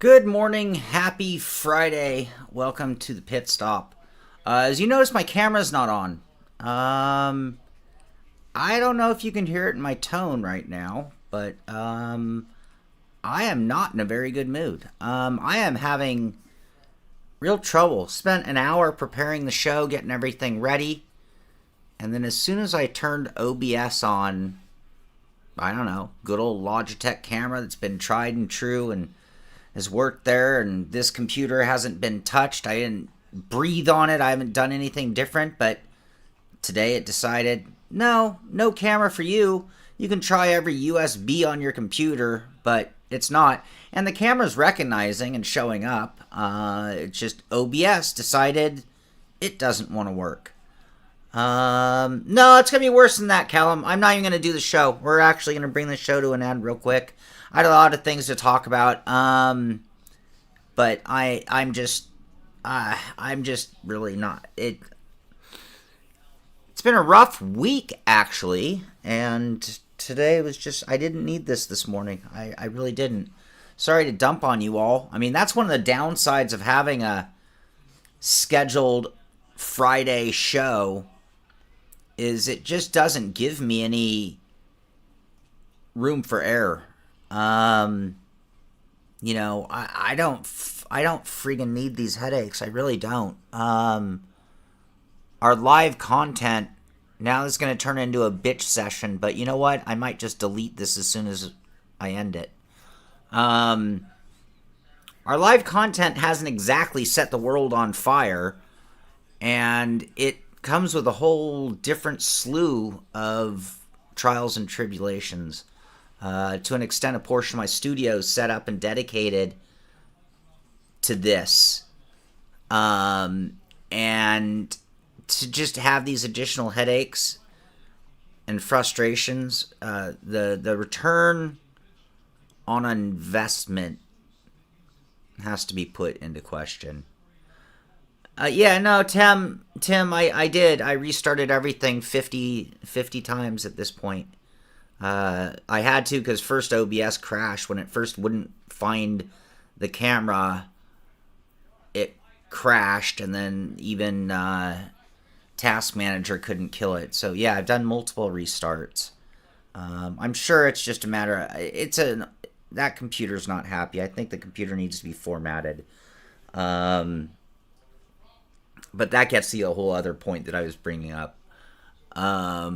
Good morning, happy Friday. Welcome to the Pitstop. As you notice, my camera's not on. I don't know if you can hear it in my tone right now, but I am not in a very good mood. I am having real trouble. Spent an hour preparing the show, getting everything ready, and then as soon as I turned OBS on, I don't know, good old Logitech camera that's been tried and true and has worked there, and this computer hasn't been touched. I didn't breathe on it. I haven't done anything different, but today it decided, no camera for you. You can try every USB on your computer, but it's not. And the camera's recognizing and showing up. It's just OBS decided it doesn't want to work. No, it's going to be worse than that, Callum. I'm not even going to do the show. We're actually going to bring the show to an end real quick. I had a lot of things to talk about, but I'm just really not. It's been a rough week, actually, and today was just, I didn't need this morning. I really didn't. Sorry to dump on you all. I mean, that's one of the downsides of having a scheduled Friday show, is it just doesn't give me any room for error. I don't freaking need these headaches. I really don't. Our live content now is going to turn into a bitch session, but you know what? I might just delete this as soon as I end it. Our live content hasn't exactly set the world on fire, and it comes with a whole different slew of trials and tribulations. To an extent, a portion of my studio is set up and dedicated to this. And to just have these additional headaches and frustrations, the return on investment has to be put into question. Tim, I did. I restarted everything 50 times at this point. I had to, because first OBS crashed. When it first wouldn't find the camera, it crashed, and then even Task Manager couldn't kill it. So yeah, I've done multiple restarts. I'm sure it's just a matter of, that computer's not happy. I think the computer needs to be formatted. But that gets to a whole other point that I was bringing up. At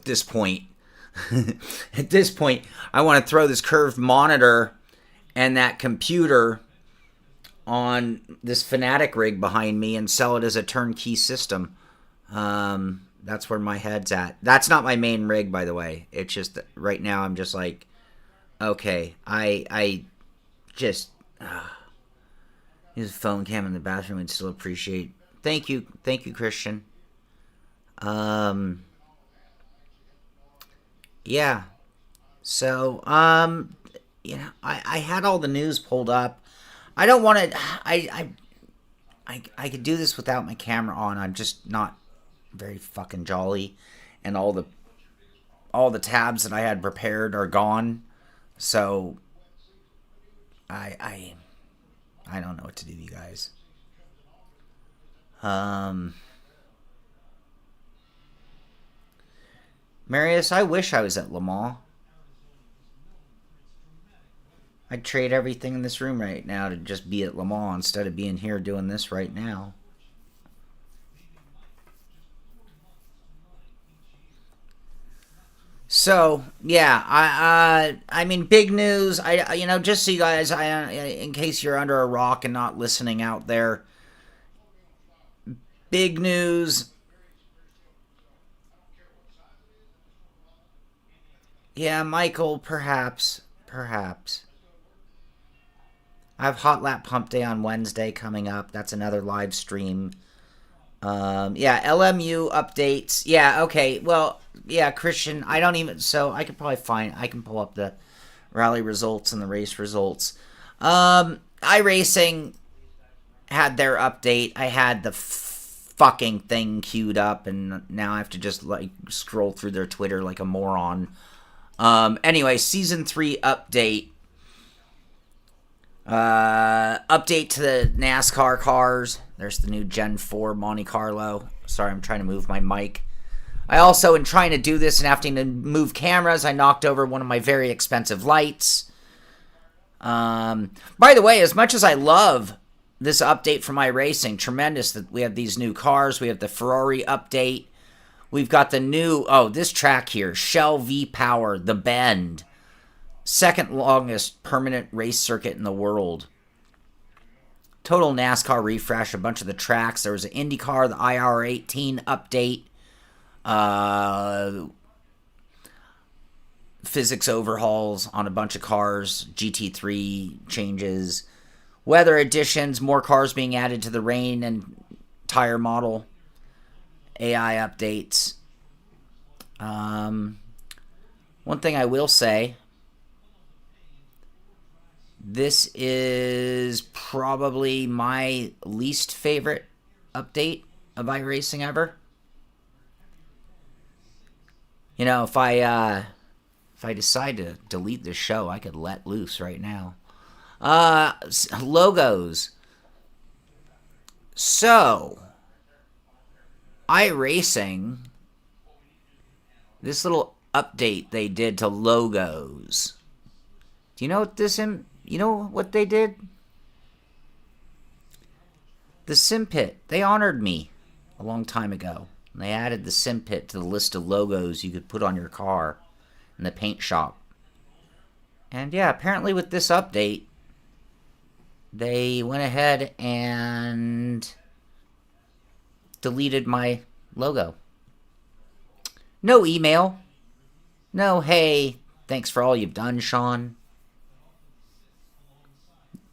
this point, I want to throw this curved monitor and that computer on this Fanatic rig behind me and sell it as a turnkey system. That's where my head's at. That's not my main rig, by the way. It's just that right now I'm just like, okay, I just use a phone cam in the bathroom and still appreciate. Thank you, Christian. Yeah. So, I had all the news pulled up. I don't want to, I could do this without my camera on. I'm just not very fucking jolly. And all the tabs that I had prepared are gone. So, I don't know what to do, you guys. Marius, I wish I was at Le Mans. I'd trade everything in this room right now to just be at Le Mans instead of being here doing this right now. So, yeah, I mean, big news. Just so you guys, in case you're under a rock and not listening out there, big news. Yeah, Michael, perhaps. I have Hot Lap Pump Day on Wednesday coming up. That's another live stream. LMU updates. Yeah, okay. Well, yeah, Christian, I can pull up the rally results and the race results. iRacing had their update. I had the fucking thing queued up, and now I have to just scroll through their Twitter like a moron. Anyway, Season 3 update. Update to the NASCAR cars. There's the new Gen 4 Monte Carlo. Sorry, I'm trying to move my mic. I also, in trying to do this and having to move cameras, I knocked over one of my very expensive lights. By the way, as much as I love this update for my racing, tremendous that we have these new cars. We have the Ferrari update. We've got the new, this track here, Shell V-Power, The Bend. Second longest permanent race circuit in the world. Total NASCAR refresh, a bunch of the tracks. There was an IndyCar, the IR18 update. Physics overhauls on a bunch of cars. GT3 changes. Weather additions, more cars being added to the rain and tire model. AI updates. One thing I will say, this is probably my least favorite update of iRacing ever. You know, if I decide to delete this show, I could let loose right now. Logos. So, iRacing, this little update they did to logos. Do you know what what they did? The Simpit. They honored me a long time ago. They added the Simpit to the list of logos you could put on your car in the paint shop. And yeah, apparently with this update, they went ahead and deleted my logo. No email. No, hey, thanks for all you've done, Shaun.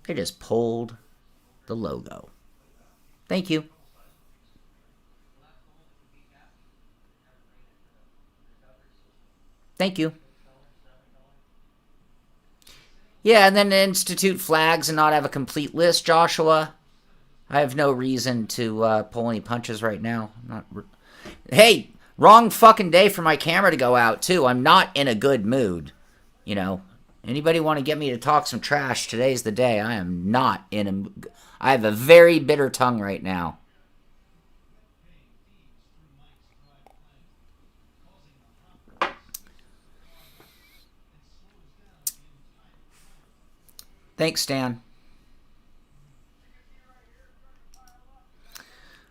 They just pulled the logo. Thank you. Thank you. Yeah, and then institute flags and not have a complete list, Joshua. I have no reason to pull any punches right now. Hey, wrong fucking day for my camera to go out, too. I'm not in a good mood. You know, anybody want to get me to talk some trash? Today's the day. I am not in a... I have a very bitter tongue right now. Thanks, Stan.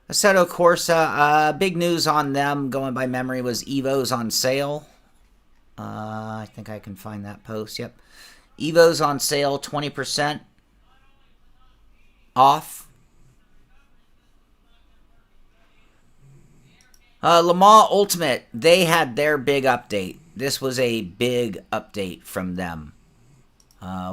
Assetto Corsa, big news on them, going by memory, was Evo's on sale. I think I can find that post, yep. Evo's on sale, 20% off. Le Mans Ultimate, they had their big update. This was a big update from them.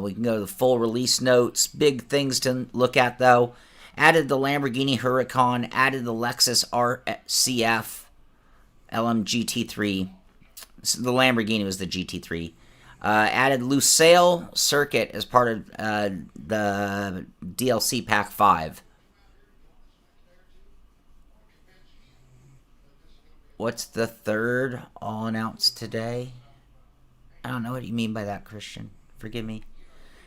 We can go to the full release notes. Big things to look at, though. Added the Lamborghini Huracan. Added the Lexus RCF LMGT3. The Lamborghini was the GT3. Added Lusail Circuit as part of the DLC Pack 5. What's the third all announced today? I don't know what you mean by that, Christian. Forgive me.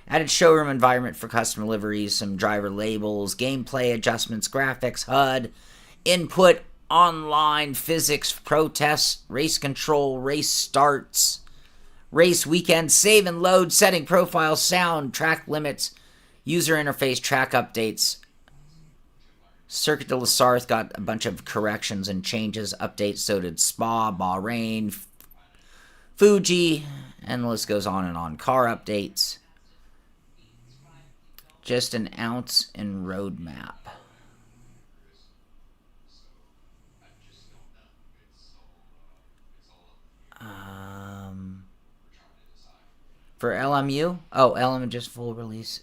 Added showroom environment for custom liveries, some driver labels, gameplay adjustments, graphics, HUD, input, online, physics, protests, race control, race starts, race weekend, save and load, setting profile, sound, track limits, user interface, track updates. Circuit de la Sarthe got a bunch of corrections and changes, updates, so did Spa, Bahrain, Fuji, and the list goes on and on. Car updates. Just an ounce in roadmap. For LMU? Oh, LMU just full release.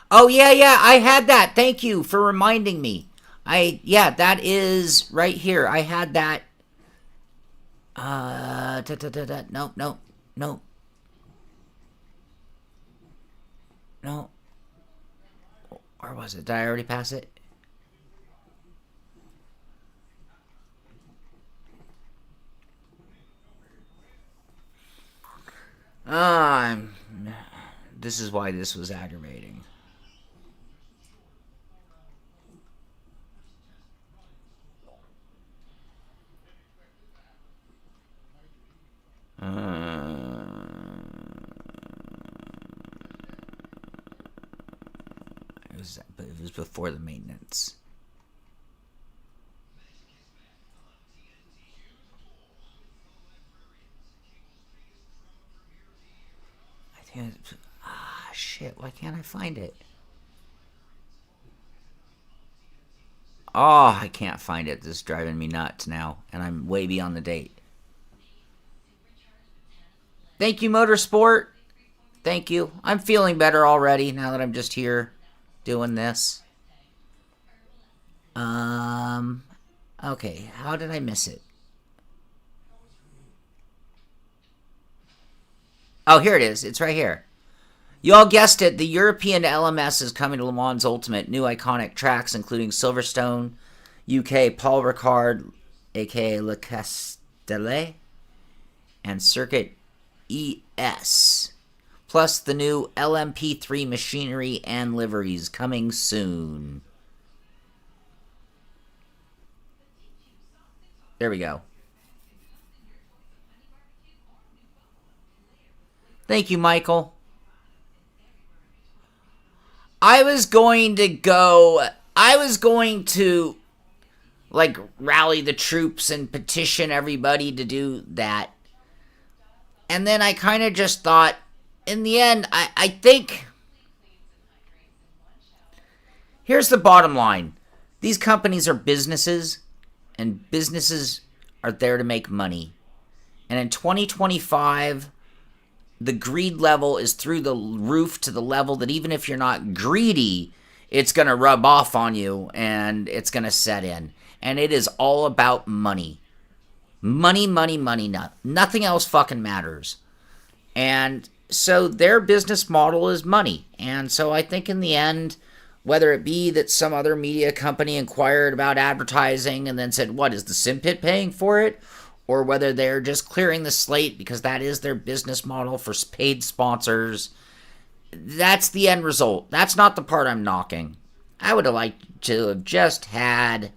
Oh, yeah, I had that. Thank you for reminding me. That is right here. I had that. No. No. Where was it? Did I already pass it? The This is why this was aggravating. It was before the maintenance. I think shit, why can't I find it? Oh, I can't find it. This is driving me nuts now, and I'm way beyond the date. Thank you, Motorsport. Thank you. I'm feeling better already now that I'm just here doing this. Okay, how did I miss it? Oh, here it is. It's right here. You all guessed it. The European LMS is coming to Le Mans Ultimate. New iconic tracks, including Silverstone, UK, Paul Ricard, a.k.a. Le Castellet, and Circuit ES. Plus the new LMP3 machinery and liveries coming soon. There we go. Thank you, Michael. I was going to like rally the troops and petition everybody to do that. And then I kind of just thought, in the end, I think, here's the bottom line. These companies are businesses, and businesses are there to make money. And in 2025, the greed level is through the roof to the level that even if you're not greedy, it's going to rub off on you and it's going to set in. And it is all about money. Money, money, money. Nothing else fucking matters. And so their business model is money. And so I think in the end, whether it be that some other media company inquired about advertising and then said, what, is the Simpit paying for it? Or whether they're just clearing the slate because that is their business model for paid sponsors. That's the end result. That's not the part I'm knocking. I would have liked to have just had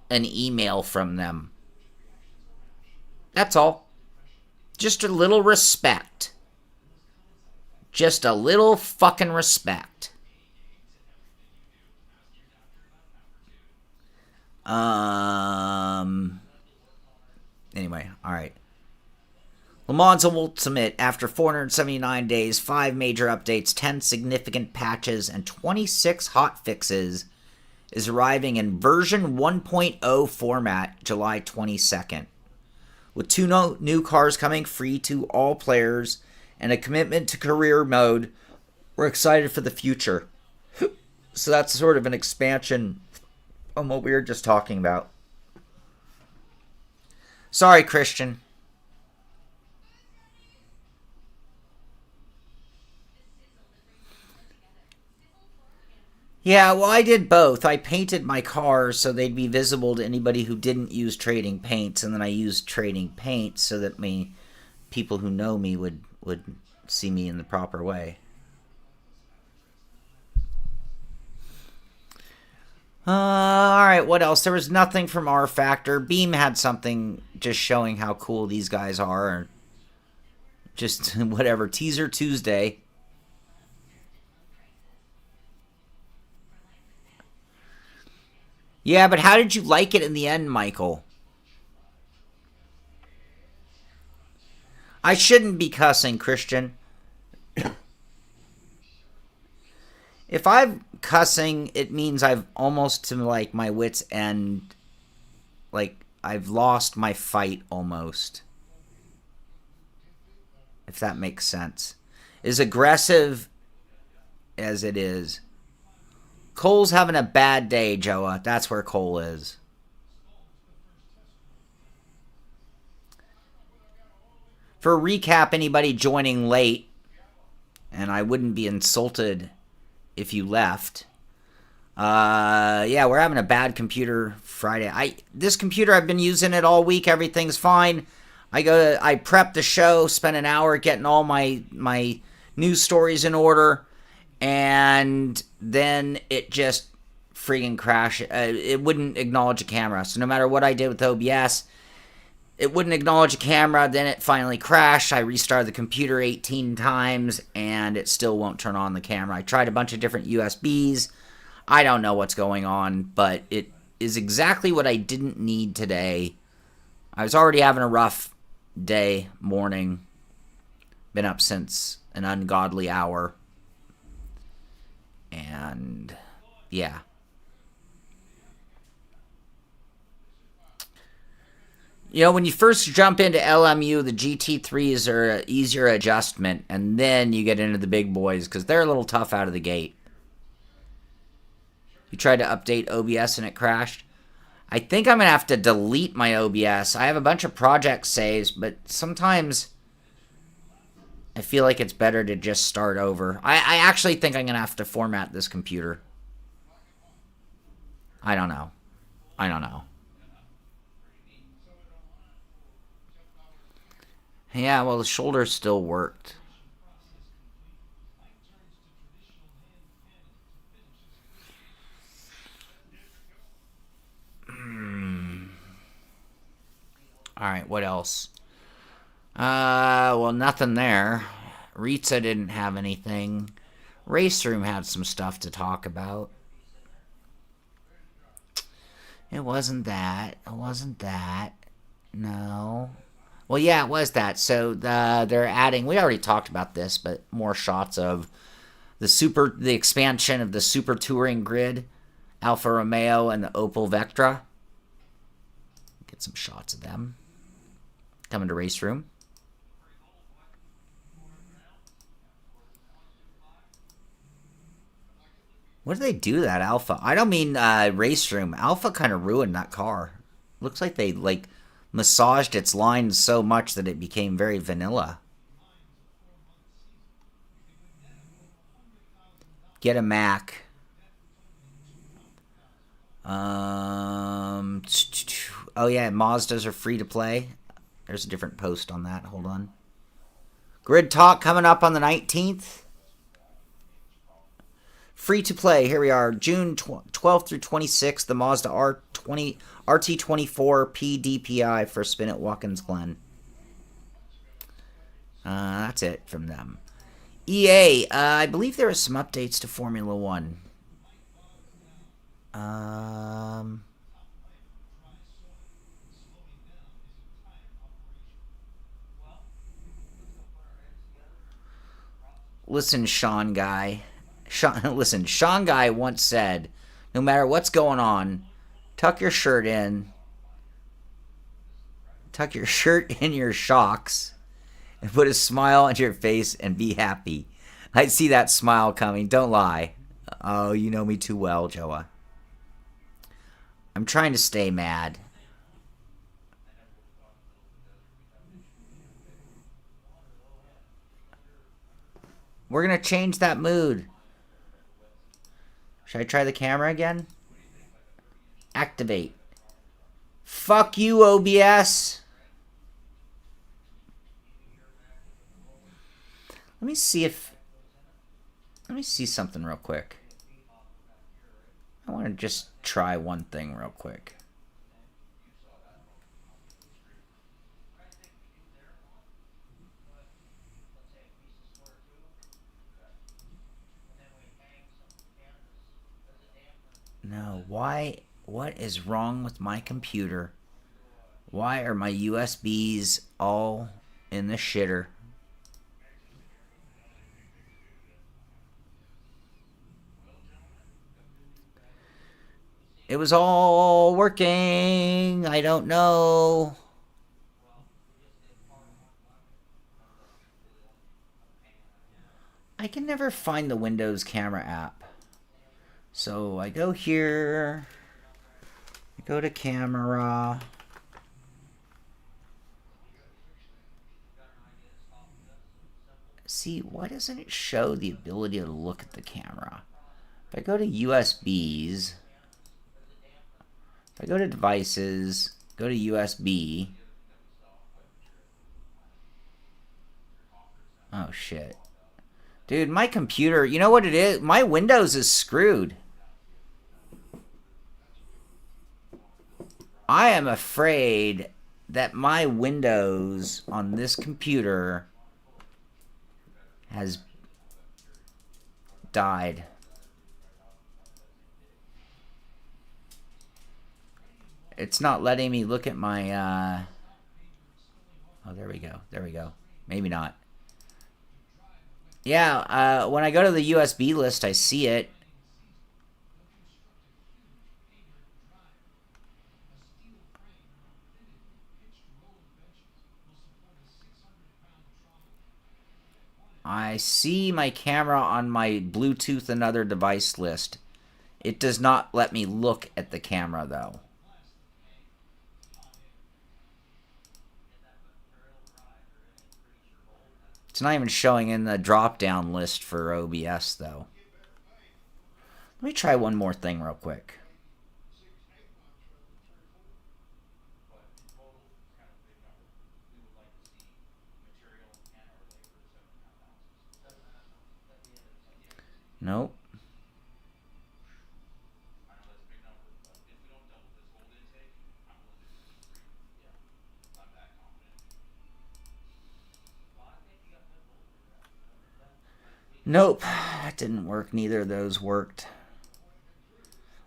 an email from them. That's all. Just a little respect. Just a little fucking respect. Anyway, alright. Le Mans Ultimate, after 479 days, 5 major updates, 10 significant patches, and 26 hot fixes, is arriving in version 1.0 format July 22nd. With 2 new cars coming free to all players and a commitment to career mode, we're excited for the future. So that's sort of an expansion on what we were just talking about. Sorry, Christian. Yeah, well, I did both. I painted my cars so they'd be visible to anybody who didn't use trading paints, and then I used trading paints so that people who know me would see me in the proper way. Alright, what else? There was nothing from R Factor. Beam had something just showing how cool these guys are. Just whatever. Teaser Tuesday. Yeah, but how did you like it in the end, Michael? I shouldn't be cussing, Christian. If I'm cussing, it means I've almost to like my wit's end. Like, I've lost my fight almost. If that makes sense. As aggressive as it is. Cole's having a bad day, Joa. That's where Cole is. For a recap, anybody joining late, and I wouldn't be insulted if you left. Yeah, we're having a bad computer Friday. This computer, I've been using it all week. Everything's fine. I prep the show, spend an hour getting all my news stories in order, and then it just friggin' crashed. It wouldn't acknowledge a camera. So no matter what I did with OBS, it wouldn't acknowledge a camera. Then it finally crashed. I restarted the computer 18 times, and it still won't turn on the camera. I tried a bunch of different USBs. I don't know what's going on, but it is exactly what I didn't need today. I was already having a rough day, morning. Been up since an ungodly hour. And yeah. You know, when you first jump into LMU, the GT3s are an easier adjustment, and then you get into the big boys because they're a little tough out of the gate. You tried to update OBS and it crashed. I think I'm going to have to delete my OBS. I have a bunch of project saves, but sometimes I feel like it's better to just start over. I actually think I'm going to have to format this computer. I don't know. Yeah, well, the shoulder still worked. Alright, what else? Well, nothing there. Ritza didn't have anything. Race Room had some stuff to talk about. It wasn't that. No. Well, yeah, it was that. So they're adding. We already talked about this, but more shots of the expansion of the Super Touring Grid, Alfa Romeo, and the Opel Vectra. Get some shots of them. Coming to Race Room. What did they do to that Alpha? I don't mean Race Room. Alpha kind of ruined that car. Looks like they massaged its lines so much that it became very vanilla. Get a Mac. Oh yeah, Mazdas are free to play. There's a different post on that. Hold on. Grid Talk coming up on the 19th. Free to play. Here we are. June 12th through 26th. The Mazda RT24 PDPI for spin at Watkins Glen. That's it from them. EA. I believe there are some updates to Formula 1. Listen, Shaun Guy. Shaun Guy once said, no matter what's going on, tuck your shirt in. Tuck your shirt in your shocks and put a smile on your face and be happy. I see that smile coming. Don't lie. Oh, you know me too well, Joa. I'm trying to stay mad. We're going to change that mood. Should I try the camera again? Activate. Fuck you, OBS. Let me see something real quick. I want to just try one thing real quick. No, why? What is wrong with my computer? Why are my USBs all in the shitter? It was all working. I don't know. I can never find the Windows camera app. So I go here. I go to camera. See, why doesn't it show the ability to look at the camera? If I go to USBs, if I go to devices, go to USB. Oh shit. Dude, my computer, you know what it is? My Windows is screwed. I am afraid that my Windows on this computer has died. It's not letting me look at my, oh, there we go. There we go. Maybe not. Yeah, when I go to the USB list, I see it. I see my camera on my Bluetooth and other device list. It does not let me look at the camera, though. It's not even showing in the drop-down list for OBS, though. Let me try one more thing real quick. Nope. Nope, that didn't work. Neither of those worked.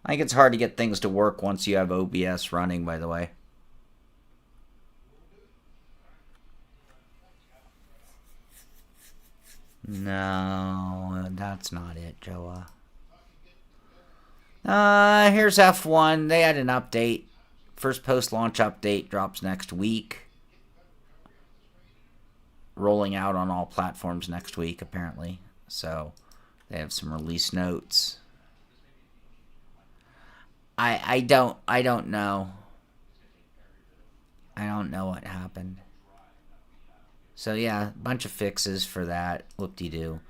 I think it's hard to get things to work once you have OBS running, by the way. No, that's not it, Joa. Here's F1. They had an update. First post-launch update drops next week. Rolling out on all platforms next week, apparently. So they have some release notes. I don't know. I don't know what happened. So yeah, a bunch of fixes for that. Whoop-de-doo.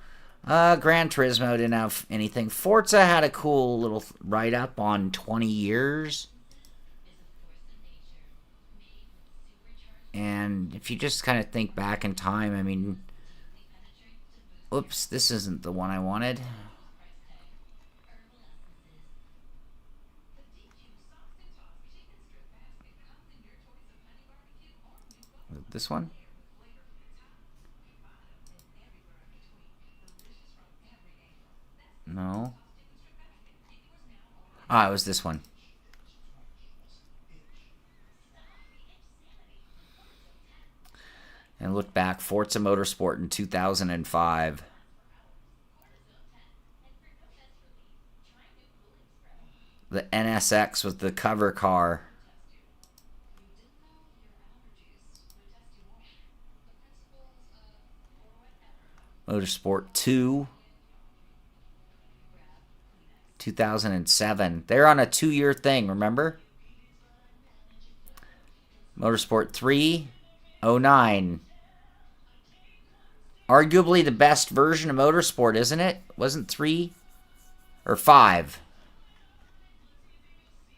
Gran Turismo didn't have anything. Forza had a cool little write-up on 20 years. And if you just kind of think back in time, I mean... Oops, this isn't the one I wanted. This one? No. Ah, it was this one. And look back, Forza Motorsport in 2005. The NSX was the cover car. Motorsport 2. 2007. They're on a 2-year thing, remember? Motorsport 3. 09. Arguably the best version of Motorsport, isn't it? Wasn't 3 or 5?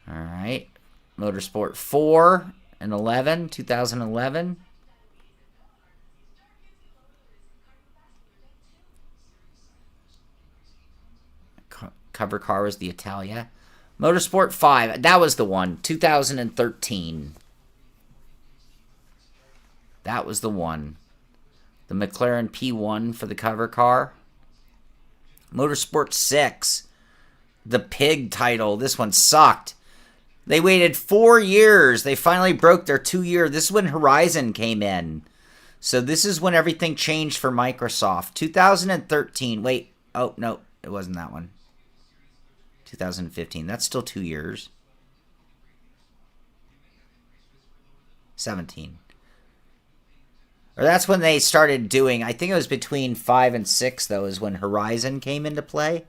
All right. Motorsport 4 and 11, 2011. Cover car was the Italia. Motorsport 5, that was the one, 2013. That was the one. The McLaren P1 for the cover car. Motorsport 6, the pig title. This one sucked. They waited 4 years. They finally broke their 2-year. This is when Horizon came in. So this is when everything changed for Microsoft. 2013. Wait. Oh, no. It wasn't that one. 2015. That's still 2 years. 17. Or that's when they started doing, I think it was between 5 and 6, though, is when Horizon came into play.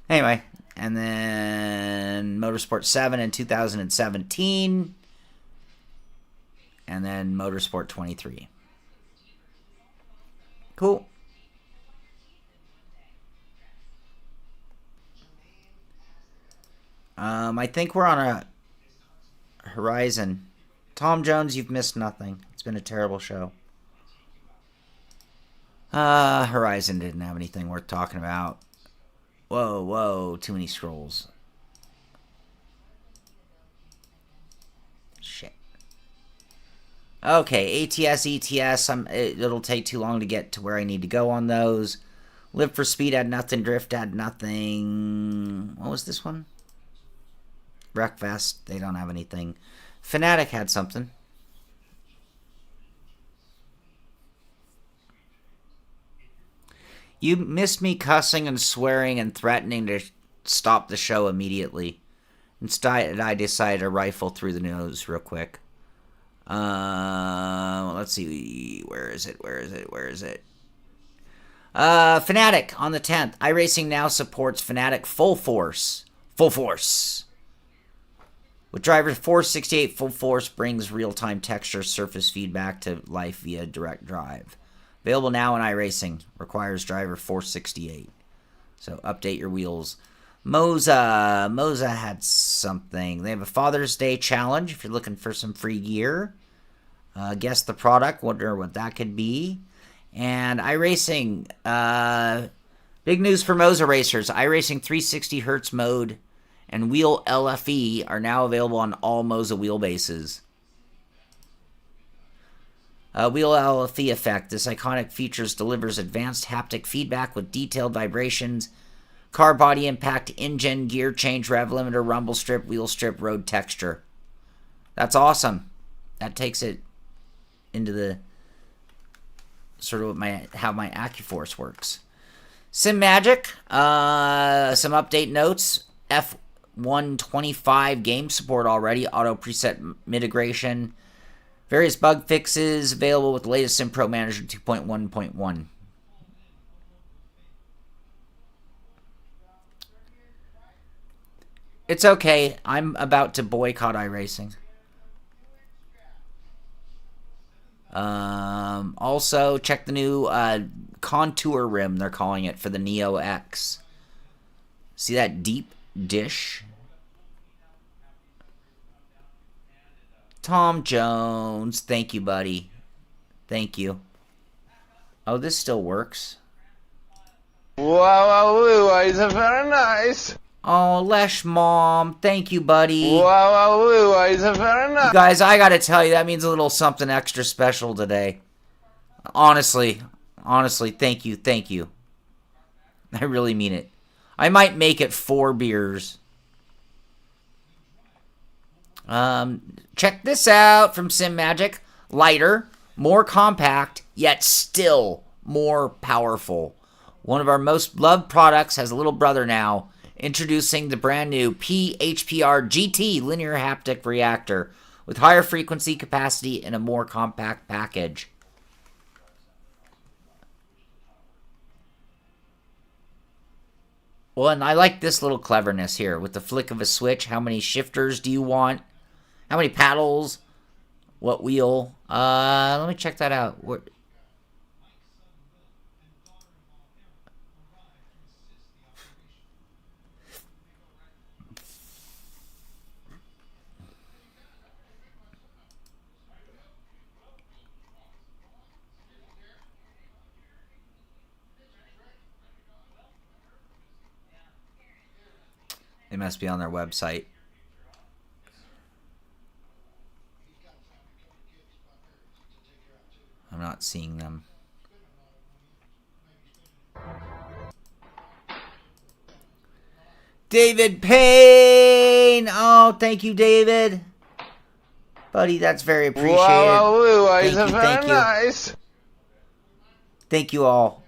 Anyway, and then Motorsport 7 in 2017. And then Motorsport 23. Cool. I think we're on a Horizon. Tom Jones, you've missed nothing. It's been a terrible show. Horizon didn't have anything worth talking about. Whoa, too many scrolls. Shit. Okay, ATS, ETS. It'll take too long to get to where I need to go on those. Live for Speed had nothing. Drift had nothing. What was this one? Wreckfest. They don't have anything. Fnatic had something. You missed me cussing and swearing and threatening to stop the show immediately. Instead, I decided to rifle through the news real quick. Let's see. Where is it? Fnatic on the 10th. iRacing now supports Fnatic Full Force. With driver 468, Full Force brings real-time texture surface feedback to life via direct drive. Available now in iRacing. Requires driver 468. So update your wheels. Moza had something. They have a Father's Day challenge if you're looking for some free gear. Guess the product. Wonder what that could be. And iRacing. Big news for Moza racers. iRacing 360 Hz mode and wheel LFE are now available on all Moza wheelbases. Wheel LFE effect. This iconic feature delivers advanced haptic feedback with detailed vibrations, car body impact, engine, gear change, rev limiter, rumble strip, wheel strip, road texture. That's awesome. That takes it into the sort of how my AccuForce works. Sim Magic. Some update notes. F125 game support already. Auto preset mitigation. Various bug fixes available with the latest Sim Pro Manager 2.1.1. It's okay. I'm about to boycott iRacing. Also, check the new contour rim, they're calling it, for the Neo X. See that deep dish? Tom Jones. Thank you, buddy. Thank you. Oh, this still works. Wow, is very nice. Oh, Lesh Mom. Thank you, buddy. Wow, is very nice. You guys, I gotta tell you, that means a little something extra special today. Honestly, thank you. I really mean it. I might make it 4 beers. Check this out from Sim Magic. Lighter, more compact, yet still more powerful. One of our most loved products has a little brother now. Introducing the brand new PHPR GT linear haptic reactor with higher frequency capacity and a more compact package. Well, and I like this little cleverness here. With the flick of a switch, how many shifters do you want? How many paddles? What wheel? Let me check that out. They must be on their website. I'm not seeing them. David Payne! Oh, thank you, David. Buddy, that's very appreciated. Wow, thank you, very nice. Thank you all.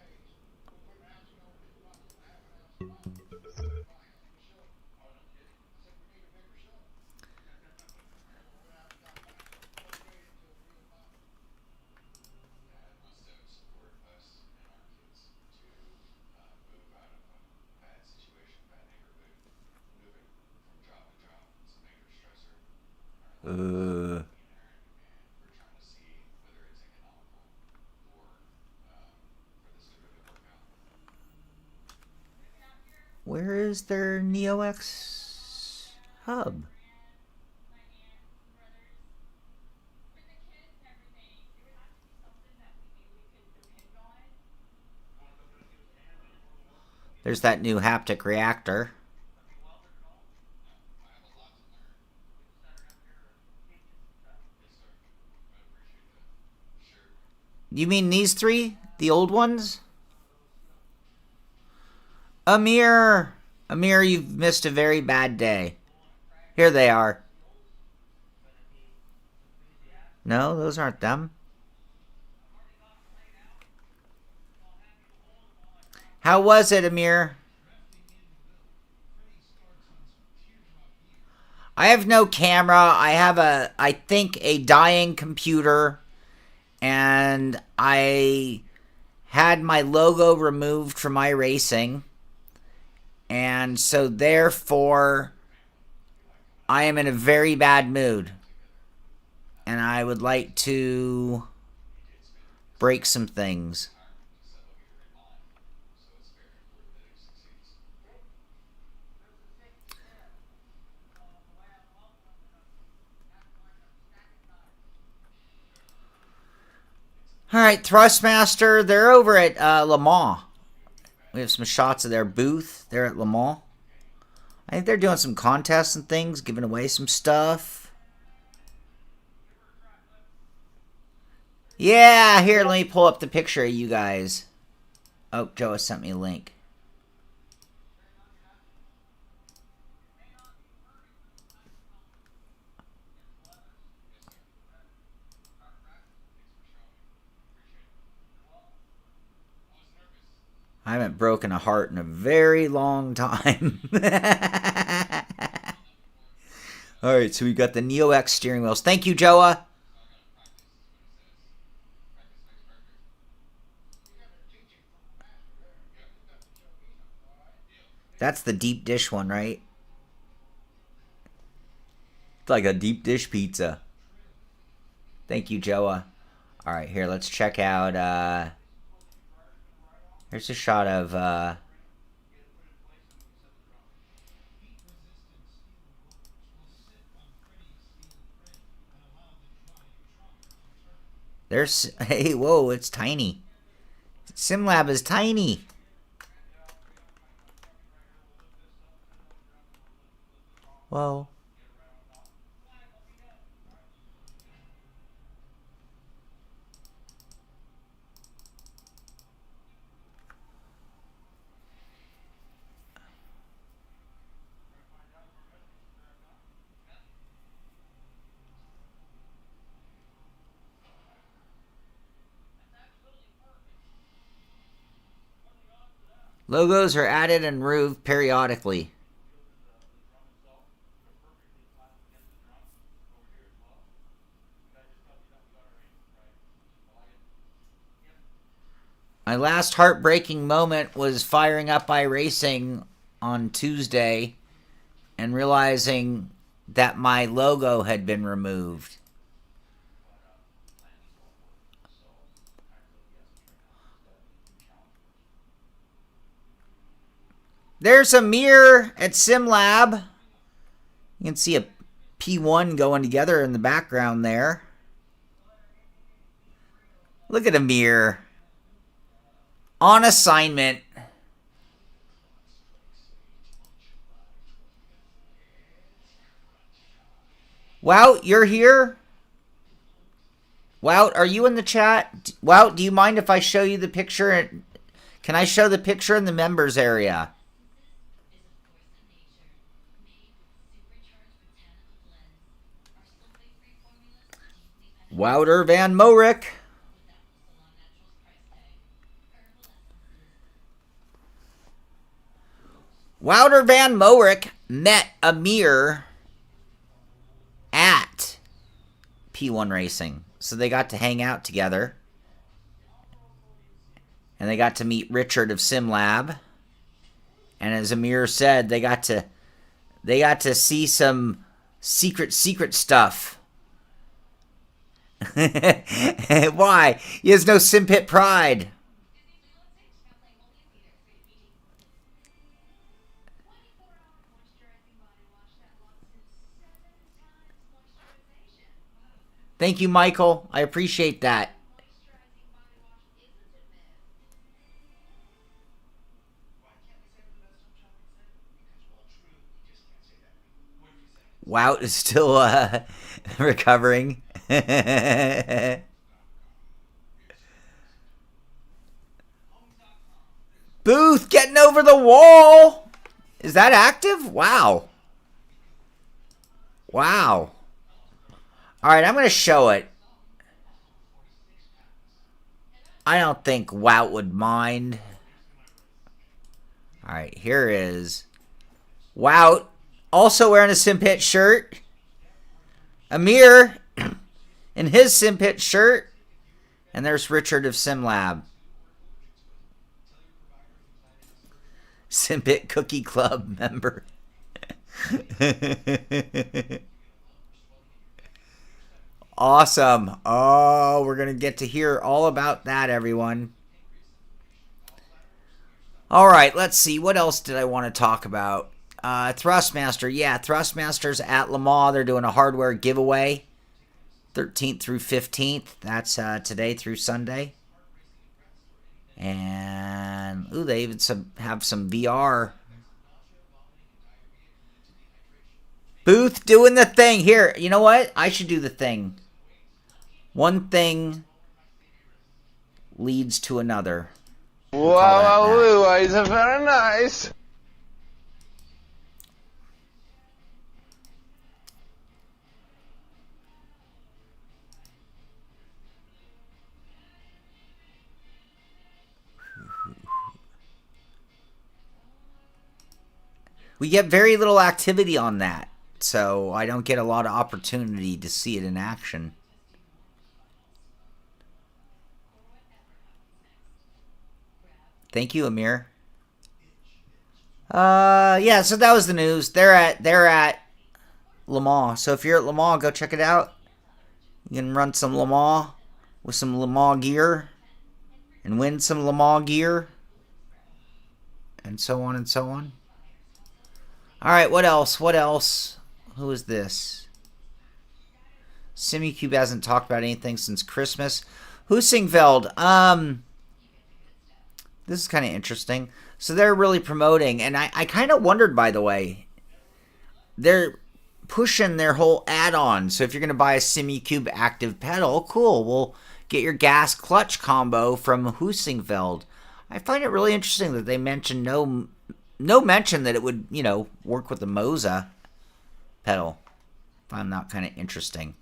Where is their Neo X hub? There's that new haptic reactor. You mean these three? The old ones? Ameer! Ameer, you've missed a very bad day. Here they are. No, those aren't them. How was it, Ameer? I have no camera. I have I think, a dying computer. And I had my logo removed from iRacing. And so, therefore, I am in a very bad mood. And I would like to break some things. Alright, Thrustmaster, they're over at Le Mans. We have some shots of their booth. They're at Le Mans. I think they're doing some contests and things, giving away some stuff. Yeah, here, let me pull up the picture of you guys. Oh, Joe has sent me a link. I haven't broken a heart in a very long time. Alright, so we got the Neo X steering wheels. Thank you, Joa. That's the deep dish one, right? It's like a deep dish pizza. Thank you, Joa. Alright, here, let's check out, here's a shot of, there's, hey, whoa, it's tiny. SimLab is tiny. Whoa. Logos are added and removed periodically. My last heartbreaking moment was firing up iRacing on Tuesday and realizing that my logo had been removed. There's Ameer at SimLab. You can see a P1 going together in the background there. Look at Ameer. On assignment. Wout, you're here? Wout, are you in the chat? Wout, do you mind if I show you the picture? Can I show the picture in the members area? Wouter Van Morik. Wouter Van Morik met Ameer at P1 Racing. So they got to hang out together. And they got to meet Richard of SimLab. And as Ameer said, they got to see some secret stuff. Why? He has no Simpit pride. Thank you, Michael. I appreciate that. Wout is still recovering. Booth getting over the wall. Is that active? Wow. Wow. All right, I'm going to show it. I don't think Wout would mind. All right, here is Wout, also wearing a Simpit shirt. Ameer in his Simpit shirt. And there's Richard of SimLab. Simpit Cookie Club member. Awesome. Oh, we're going to get to hear all about that, everyone. All right, let's see. What else did I want to talk about? Thrustmaster. Yeah, Thrustmaster's at Le Mans. They're doing a hardware giveaway. 13th through 15th. That's today through Sunday. And, ooh, they even have some VR. Booth doing the thing. Here, you know what? I should do the thing. One thing leads to another. Wow, it's very nice. We get very little activity on that, so I don't get a lot of opportunity to see it in action. Thank you, Ameer. Yeah, so that was the news. They're at Le Mans. So if you're at Le Mans, go check it out. You can run some Le Mans with some Le Mans gear and win some Le Mans gear and so on and so on. All right, what else? What else? Who is this? SimuCube hasn't talked about anything since Christmas. Husingveld. This is kind of interesting. So they're really promoting, and I kind of wondered, by the way, they're pushing their whole add-on. So if you're going to buy a SimuCube active pedal, cool. We'll get your gas clutch combo from Husingveld. I find it really interesting that they mentioned no mention that it would, you know, work with the Moza pedal. Find that kind of interesting.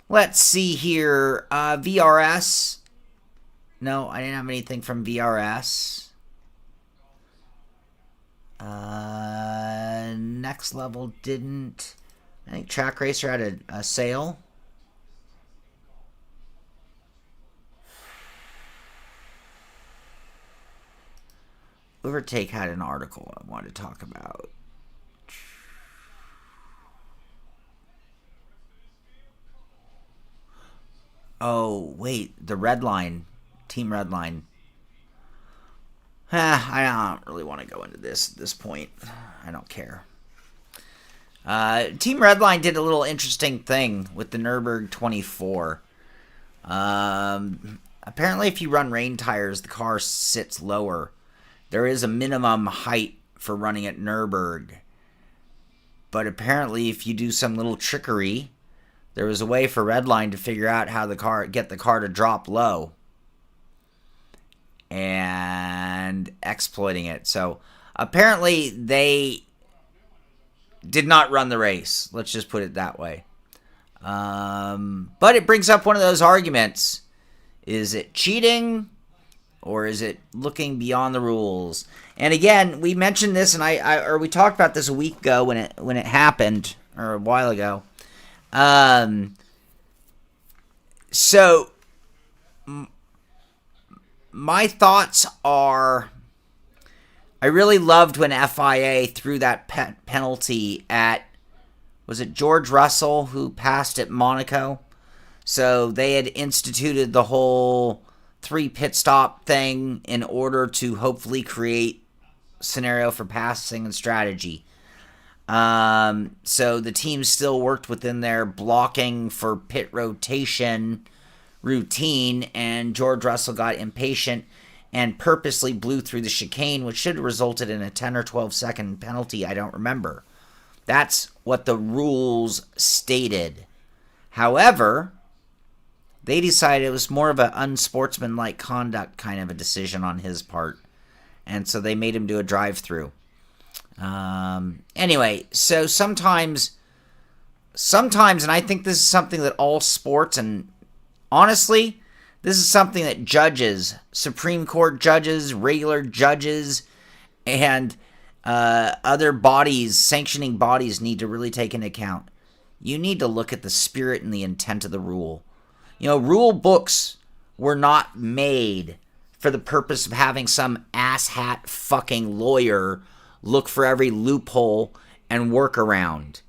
Let's see here. VRS. No, I didn't have anything from VRS. Next Level didn't. I think Track Racer had a sale. Overtake had an article I wanted to talk about. Oh, wait. The Redline. Team Redline. I don't really want to go into this at this point. I don't care. Team Redline did a little interesting thing with the Nürburgring 24. Apparently, if you run rain tires, the car sits lower. There is a minimum height for running at Nürburgring. But apparently, if you do some little trickery, there was a way for Redline to figure out how get the car to drop low. And exploiting it. So apparently they did not run the race. Let's just put it that way. But it brings up one of those arguments. Is it cheating? Or is it looking beyond the rules? And again, we mentioned this, and we talked about this a week ago when it happened, or a while ago. So my thoughts are, I really loved when FIA threw that penalty at, was it George Russell who passed at Monaco? So they had instituted the whole 3 pit stop thing in order to hopefully create scenario for passing and strategy. So the team still worked within their blocking for pit rotation routine, and George Russell got impatient and purposely blew through the chicane, which should have resulted in a 10 or 12 second penalty. I don't remember. That's what the rules stated. However, they decided it was more of an unsportsmanlike conduct kind of a decision on his part. And so they made him do a drive-through. Anyway, so sometimes, and I think this is something that all sports, and honestly, this is something that judges, Supreme Court judges, regular judges, and other bodies, sanctioning bodies need to really take into account. You need to look at the spirit and the intent of the rule. Rule books were not made for the purpose of having some asshat fucking lawyer look for every loophole and work around.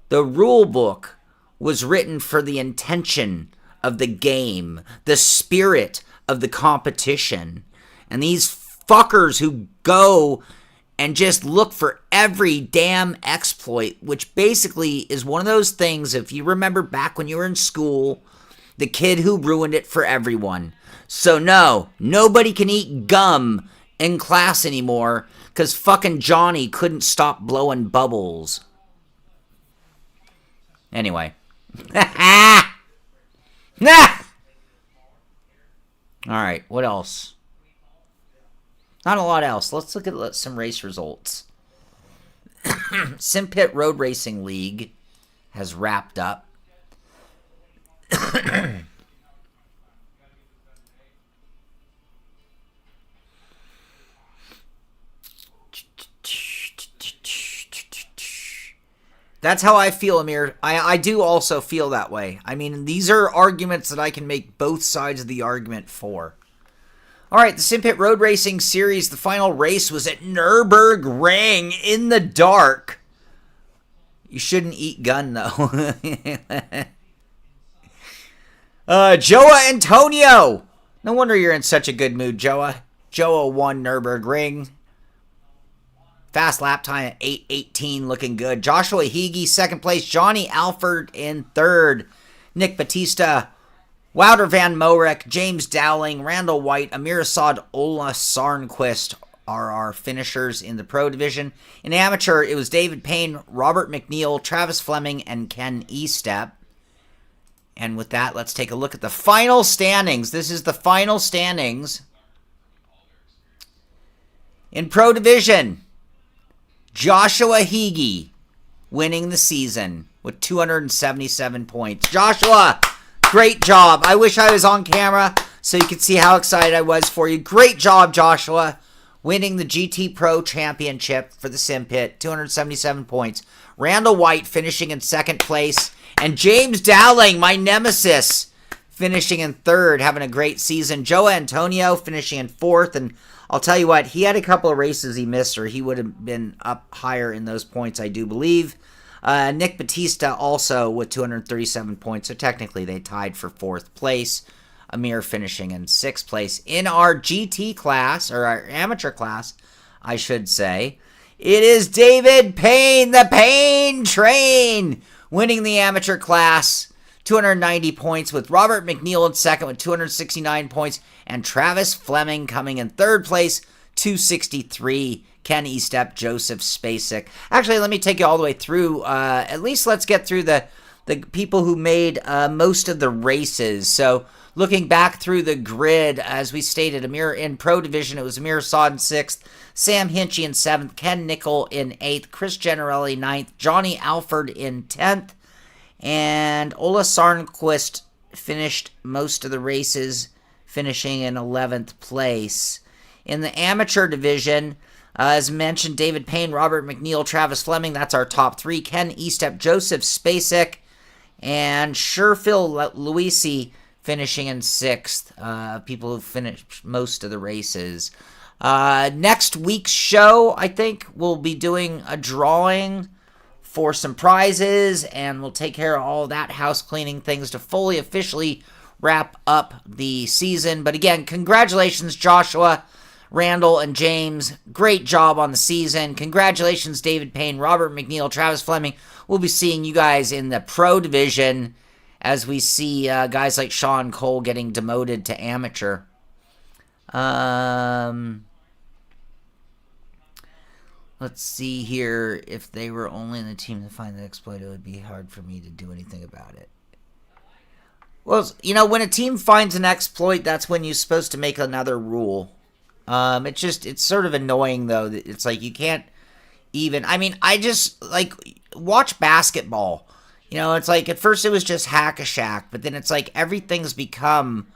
The rule book was written for the intention of the game, the spirit of the competition. And these fuckers who go and just look for every damn exploit, which basically is one of those things, if you remember back when you were in school, the kid who ruined it for everyone. So no, nobody can eat gum in class anymore because fucking Johnny couldn't stop blowing bubbles. Anyway. Alright, what else? Not a lot else. Let's look at some race results. Simpit Road Racing League has wrapped up. That's how I feel, Ameer. I do also feel that way. I mean, these are arguments that I can make both sides of the argument for. All right, the Simpit Road Racing Series, the final race was at Nürburgring in the dark. You shouldn't eat gun, though. Joa Antonio. No wonder you're in such a good mood, Joa. Joa won Nürburgring. Fast lap time at 8:18, looking good. Joshua Higgy, second place. Johnny Alford in third. Nick Batista, Wouter Van Moerek, James Dowling, Randall White, Ameer Assad, Ola Sarnquist are our finishers in the pro division. In amateur, it was David Payne, Robert McNeil, Travis Fleming, and Ken Estep. And with that, let's take a look at the final standings. This is the final standings. In pro division, Joshua Higgy winning the season with 277 points. Joshua, great job. I wish I was on camera so you could see how excited I was for you. Great job, Joshua, winning the GT Pro Championship for the Simpit, 277 points. Randall White finishing in second place. And James Dowling, my nemesis, finishing in third, having a great season. Joe Antonio finishing in fourth. And I'll tell you what, he had a couple of races he missed, or he would have been up higher in those points, I do believe. Nick Batista also with 237 points, so technically they tied for fourth place. Ameer finishing in sixth place. In our GT class, or our amateur class, I should say, it is David Payne, the Payne Train, winning the amateur class, 290 points, with Robert McNeil in second with 269 points, and Travis Fleming coming in third place, 263. Ken Estep, Joseph Spacek. Actually, let me take you all the way through. At least let's get through the people who made most of the races. So looking back through the grid, as we stated, Ameer in pro division, it was Ameer Assad in sixth, Sam Hinchy in seventh, Ken Nickel in eighth, Chris Generelli ninth, Johnny Alford in 10th, and Ola Sarnquist finished most of the races, finishing in 11th place. In the amateur division, as mentioned, David Payne, Robert McNeil, Travis Fleming, that's our top three. Ken Estep, Joseph Spacek, and Sherfield Luisi finishing in sixth. People who finished most of the races. Next week's show, I think, we'll be doing a drawing for some prizes, and we'll take care of all that house cleaning things to fully officially wrap up the season. But again, congratulations, Joshua, Randall, and James. Great job on the season. Congratulations, David Payne, Robert McNeil, Travis Fleming. We'll be seeing you guys in the pro division as we see guys like Shaun Cole getting demoted to amateur. Let's Let's see here. If they were only in the team to find the exploit, it would be hard for me to do anything about it. Well, when a team finds an exploit, that's when you're supposed to make another rule. It's sort of annoying, though. That it's like you can't even... I just, watch basketball. It's like, at first it was just hack-a-shack, but then it's like everything's become...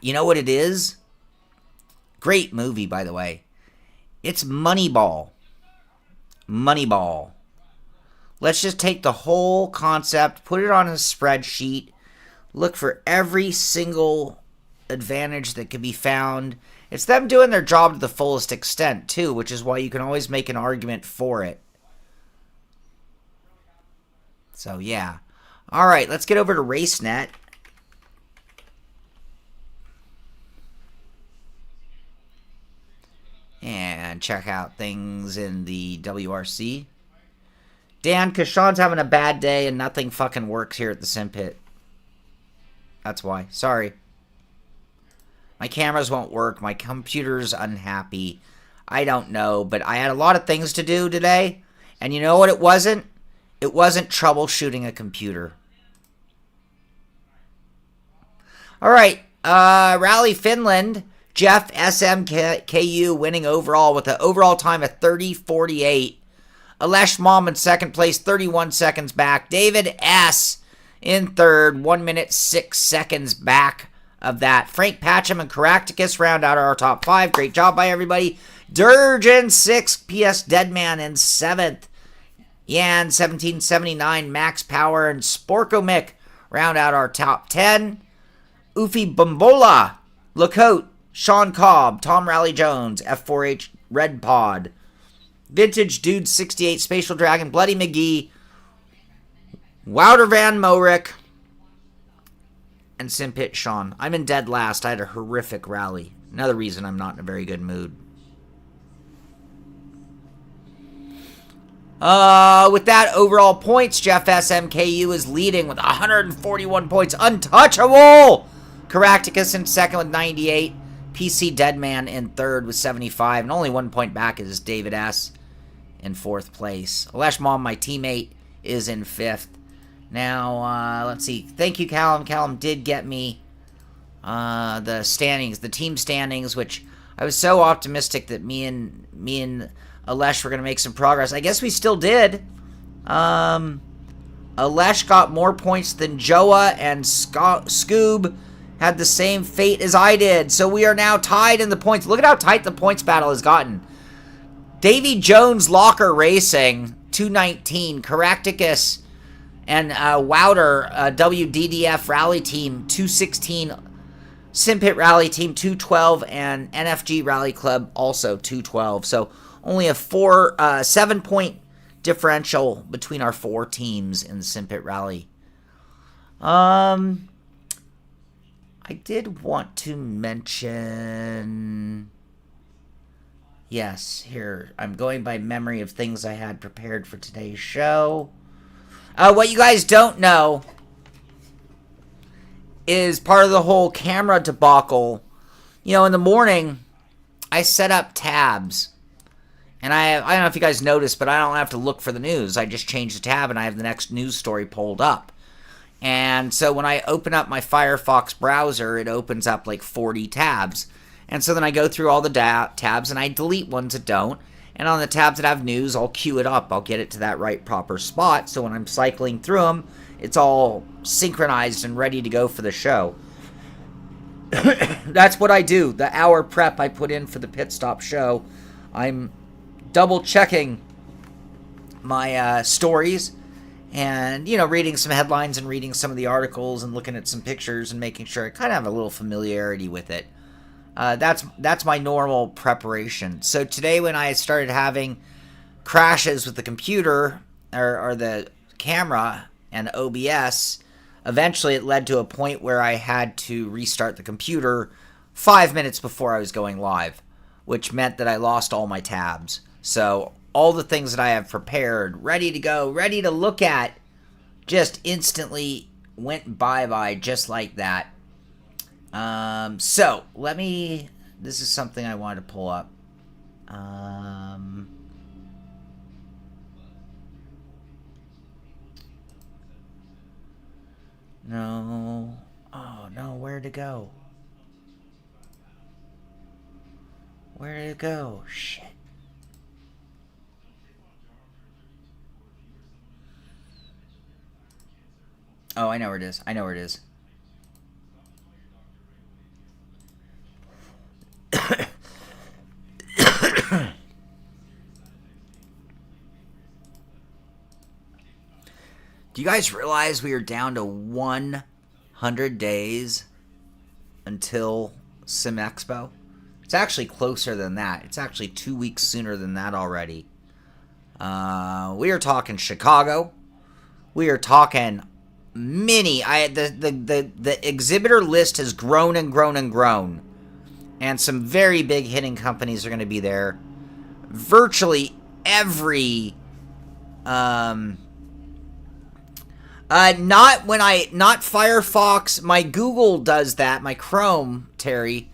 You know what it is? Great movie, by the way. It's Moneyball. Moneyball. Let's just take the whole concept, put it on a spreadsheet, look for every single advantage that can be found. It's them doing their job to the fullest extent, too, which is why you can always make an argument for it. So, yeah. All right, let's get over to RaceNet. And check out things in the WRC. Dan, because Shaun's having a bad day and nothing fucking works here at the Simpit. That's why. Sorry. My cameras won't work. My computer's unhappy. I don't know, but I had a lot of things to do today. And you know what it wasn't? It wasn't troubleshooting a computer. All right. Rally Finland. Jeff SMKU winning overall with an overall time of 30:48. Alesh Mom in second place, 31 seconds back. David S. in third, 1 minute, 6 seconds back of that. Frank Patcham and Caractacus round out our top 5. Great job by everybody. Dirge in 6th, PS Deadman in 7th. Yan 1779, Max Power, and Sporkomick round out our top 10. Ufi Bumbola, Lacote, Shaun Cobb, Tom Rally Jones, F4H Red Pod, Vintage Dude 68, Spatial Dragon, Bloody McGee, Wouter Van Morik, and Simpit Shaun. I'm in dead last. I had a horrific rally. Another reason I'm not in a very good mood. With that overall points, Jeff SMKU is leading with 141 points. Untouchable! Caractacus in second with 98. PC Deadman in third with 75. And only 1 point back is David S. in fourth place. Alesh Mom, my teammate, is in fifth. Now, let's see. Thank you, Callum. Callum did get me the standings, the team standings, which I was so optimistic that me and Alesh were going to make some progress. I guess we still did. Alesh got more points than Joa, and Scoob had the same fate as I did. So we are now tied in the points. Look at how tight the points battle has gotten. Davy Jones Locker Racing, 219. Caractacus and Wouter, WDDF Rally Team, 216. Simpit Rally Team, 212. And NFG Rally Club, also 212. So only a 7-point differential between our 4 teams in the Simpit Rally. I did want to mention... Yes, here. I'm going by memory of things I had prepared for today's show. What you guys don't know is part of the whole camera debacle. You know, in the morning, I set up tabs. And I don't know if you guys noticed, but I don't have to look for the news. I just change the tab and I have the next news story pulled up. And so when I open up my Firefox browser, it opens up like 40 tabs. And so then I go through all the tabs and I delete ones that don't. And on the tabs that have news, I'll queue it up. I'll get it to that right proper spot. So when I'm cycling through them, it's all synchronized and ready to go for the show. That's what I do. The hour prep I put in for the Pitstop show, I'm double checking my stories and, you know, reading some headlines and reading some of the articles and looking at some pictures and making sure I kind of have a little familiarity with it. That's my normal preparation. So today when I started having crashes with the computer or the camera and OBS, eventually it led to a point where I had to restart the computer 5 minutes before I was going live, which meant that I lost all my tabs. So all the things that I have prepared, ready to go, ready to look at, just instantly went bye-bye just like that. So, this is something I wanted to pull up. No. Oh, no, where'd it go? Where did it go? Shit. Oh, I know where it is. I know where it is. Do you guys realize we are down to 100 days until Sim Expo? It's actually closer than that. It's actually 2 weeks sooner than that already. We are talking Chicago. We are talking many. The exhibitor list has grown and grown and grown. And some very big hitting companies are going to be there. Virtually every not Firefox. My Google does that. My Chrome, Terry.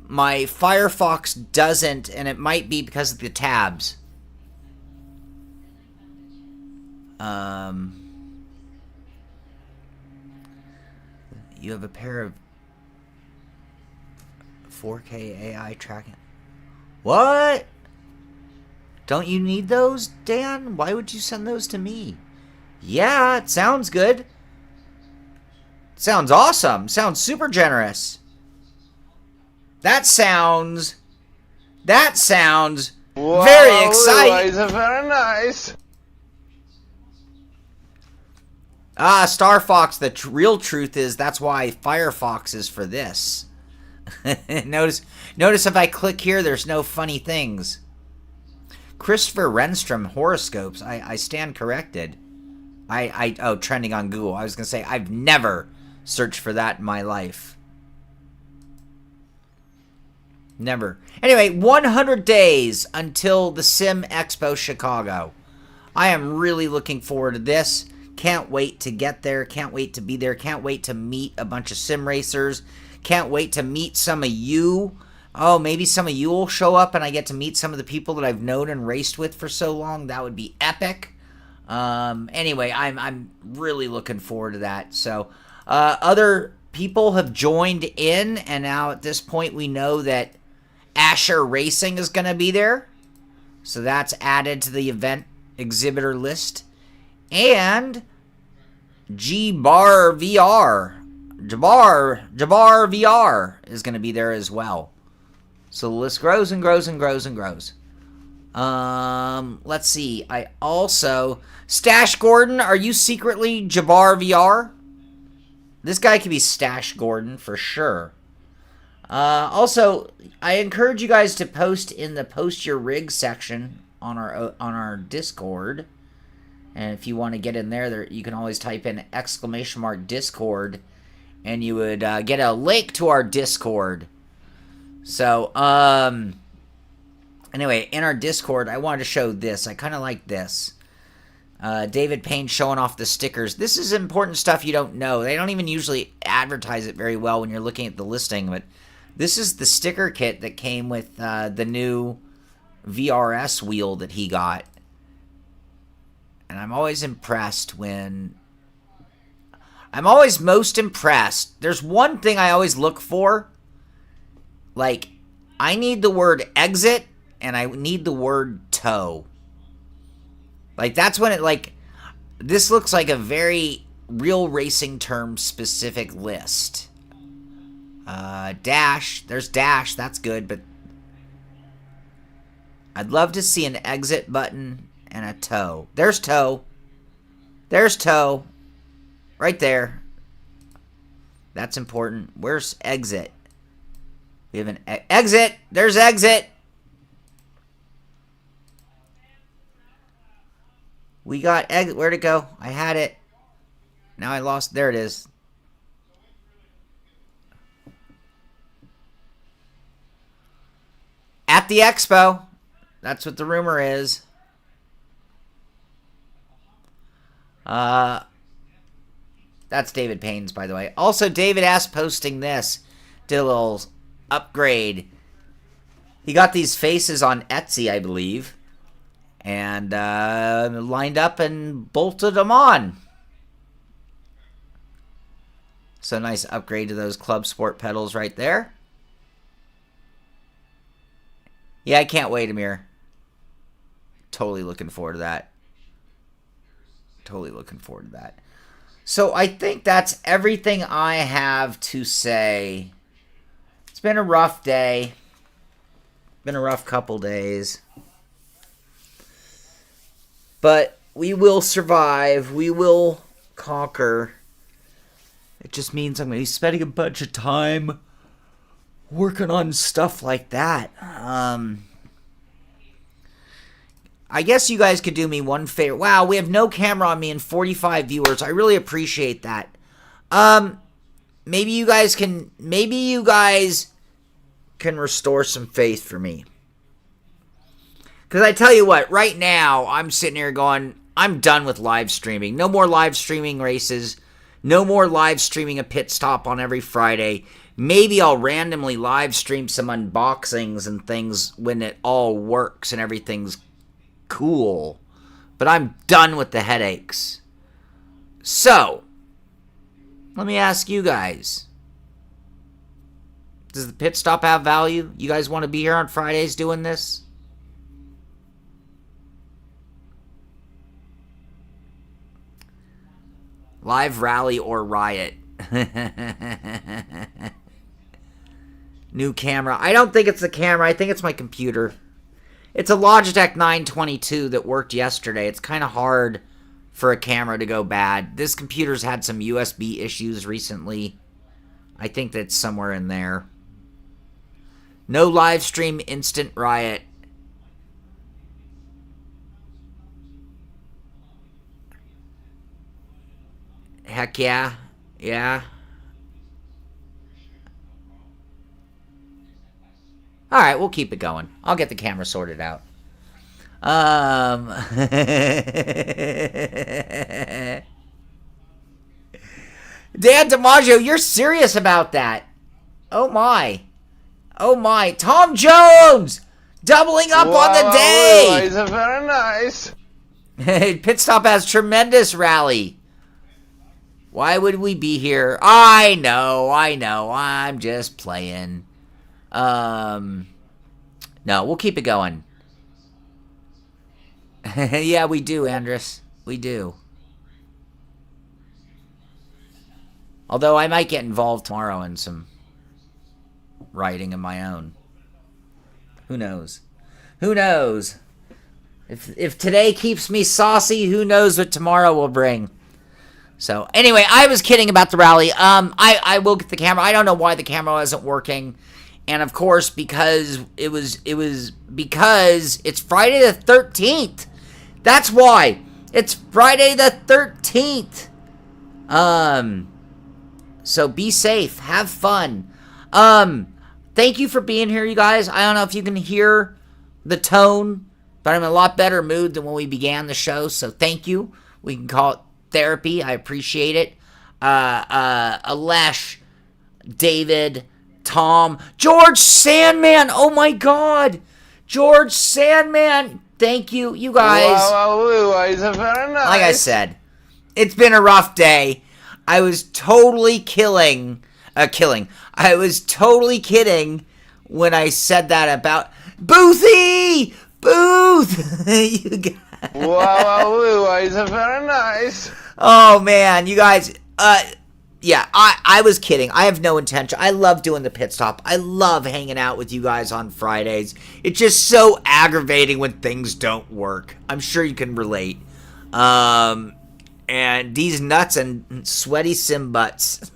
My Firefox doesn't, and it might be because of the tabs. You have a pair of 4K AI tracking. What? Don't you need those, Dan? Why would you send those to me? Yeah, it sounds good. Sounds awesome. Sounds super generous. That sounds Wow, very exciting. It's very nice. Star Fox, the real truth is that's why Firefox is for this. Notice if I click here, there's no funny things. Christopher Renstrom horoscopes. I stand corrected. Oh, trending on Google. I was going to say, I've never searched for that in my life. Never. Anyway, 100 days until the Sim Expo Chicago. I am really looking forward to this. Can't wait to get there. Can't wait to be there. Can't wait to meet a bunch of sim racers. Can't wait to meet some of you. Oh, maybe some of you will show up and I get to meet some of the people that I've known and raced with for so long. That would be epic. Anyway, I'm really looking forward to that. So, other people have joined in, and now at this point we know that Asher Racing is going to be there. So that's added to the event exhibitor list. And Jabbar VR is going to be there as well. So the list grows and grows and grows and grows. Let's see. I also... Stash Gordon, are you secretly Jabbar VR? This guy could be Stash Gordon for sure. Also, I encourage you guys to post in the Post Your Rig section on our Discord. And if you want to get in there, you can always type in !Discord, and you would get a link to our Discord. So, anyway, in our Discord, I wanted to show this. I kind of like this. David Payne showing off the stickers. This is important stuff you don't know. They don't even usually advertise it very well when you're looking at the listing, but this is the sticker kit that came with the new VRS wheel that he got. And I'm always impressed when... I'm always most impressed. There's one thing I always look for. Like, I need the word exit and I need the word tow. Like, that's when it, like... This looks like a very real racing term specific list. Dash. There's dash. That's good, but... I'd love to see an exit button and a tow. There's tow. There's tow. Right there. That's important. Where's exit? We have an exit. There's exit. We got exit. Where'd it go? I had it. Now I lost. There it is. At the expo. That's what the rumor is. That's David Payne's, by the way. Also, David S. posting this. Did a little upgrade. He got these faces on Etsy, I believe, and lined up and bolted them on. So nice upgrade to those Club Sport pedals right there. Yeah, I can't wait, Ameer. Totally looking forward to that. Totally looking forward to that. So I think that's everything I have to say. It's been a rough day. Been a rough couple days. But we will survive. We will conquer. It just means I'm going to be spending a bunch of time working on stuff like that. I guess you guys could do me one favor. Wow, we have no camera on me and 45 viewers. I really appreciate that. Maybe you guys can restore some faith for me. Because I tell you what, right now, I'm sitting here going, I'm done with live streaming. No more live streaming races. No more live streaming a pit stop on every Friday. Maybe I'll randomly live stream some unboxings and things when it all works and everything's cool. But I'm done with the headaches. So, let me ask you guys. Does the pit stop have value? You guys want to be here on Fridays doing this? Live rally or riot. New camera. I don't think it's the camera. I think it's my computer. It's a Logitech 922 that worked yesterday. It's kind of hard for a camera to go bad. This computer's had some USB issues recently. I think that's somewhere in there. No live stream, instant riot. Heck yeah. Yeah. Alright, we'll keep it going. I'll get the camera sorted out. Dan DiMaggio, you're serious about that. Oh my. Oh my. Tom Jones! Doubling up on the day! It's very nice. Pitstop has tremendous rally. Why would we be here? I know. I'm just playing. No, we'll keep it going. Yeah, we do, Andres. We do. Although I might get involved tomorrow in some writing of my own. Who knows? Who knows? If today keeps me saucy, who knows what tomorrow will bring. So, anyway, I was kidding about the rally. I will get the camera. I don't know why the camera wasn't working. And, of course, because it's Friday the 13th. That's why. It's Friday the 13th. So be safe. Have fun. Thank you for being here, you guys. I don't know if you can hear the tone, but I'm in a lot better mood than when we began the show. So thank you. We can call it therapy. I appreciate it. Alesh, David, Tom, George Sandman. Oh my God, George Sandman. Thank you, you guys. Wow, it's very nice. Like I said, it's been a rough day. I was totally kidding when I said that about Boothy. Booth. You guys. Wow, it's very nice. Oh man, you guys. Yeah, I was kidding. I have no intention. I love doing the pit stop. I love hanging out with you guys on Fridays. It's just so aggravating when things don't work. I'm sure you can relate. And these nuts and sweaty sim butts.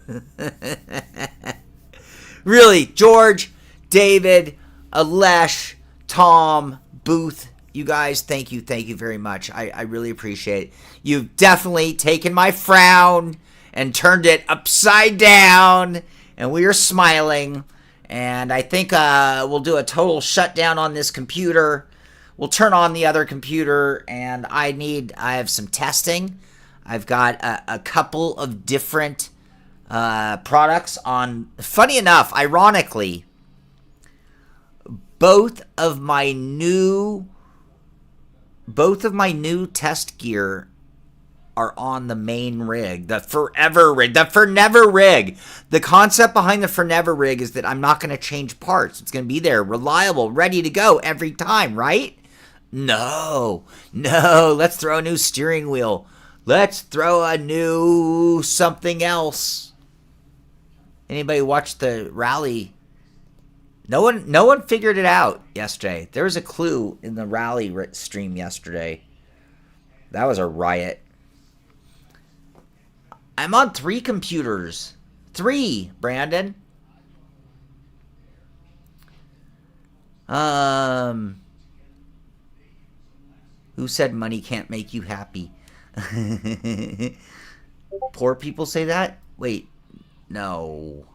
Really, George, David, Alesh, Tom, Booth, you guys, thank you very much. I really appreciate it. You've definitely taken my frown and turned it upside down, and we are smiling. And I think we'll do a total shutdown on this computer. We'll turn on the other computer, and I have some testing. I've got a couple of different products on. Funny enough, ironically, both of my new test gear are on the main rig, the forever rig, the for never rig. The concept behind the for never rig is that I'm not going to change parts. It's going to be there, reliable, ready to go every time, right? No. Let's throw a new steering wheel. Let's throw a new something else. Anybody watch the rally? No one figured it out yesterday. There was a clue in the rally stream yesterday. That was a riot. I'm on 3 computers. 3, Brandon. Who said money can't make you happy? Poor people say that? Wait, no.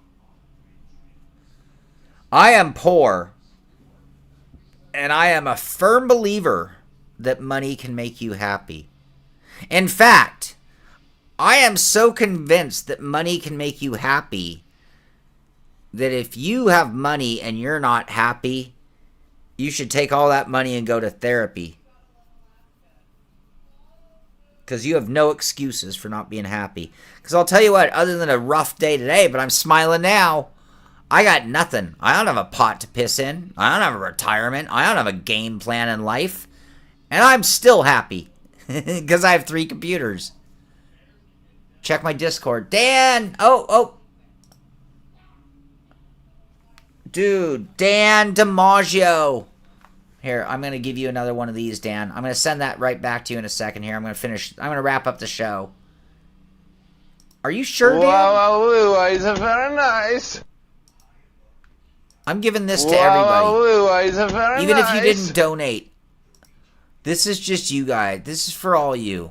I am poor, and I am a firm believer that money can make you happy. In fact, I am so convinced that money can make you happy that if you have money and you're not happy, you should take all that money and go to therapy. Because you have no excuses for not being happy. Because I'll tell you what, other than a rough day today, but I'm smiling now, I got nothing. I don't have a pot to piss in. I don't have a retirement. I don't have a game plan in life. And I'm still happy. Because I have 3 computers. Check my Discord. Dan! Oh. Dude, Dan DiMaggio. Here, I'm going to give you another one of these, Dan. I'm going to send that right back to you in a second here. I'm going to wrap up the show. Are you sure, Dan? Wow, it's very nice. I'm giving this to everybody. Wow, it's very Even nice. if you didn't donate. This is just you guys. This is for all you.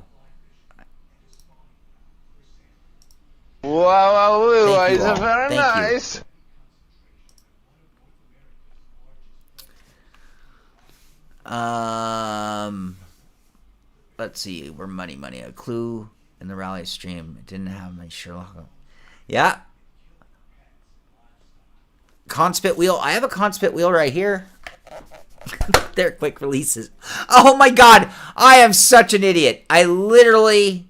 Wow, Thank you it's all. very Thank you. nice. Let's see. We're money. A clue in the rally stream. It didn't have my Sherlock. Yeah. Conspit wheel. I have a Conspit wheel right here. They're quick releases. Oh my god. I am such an idiot. I literally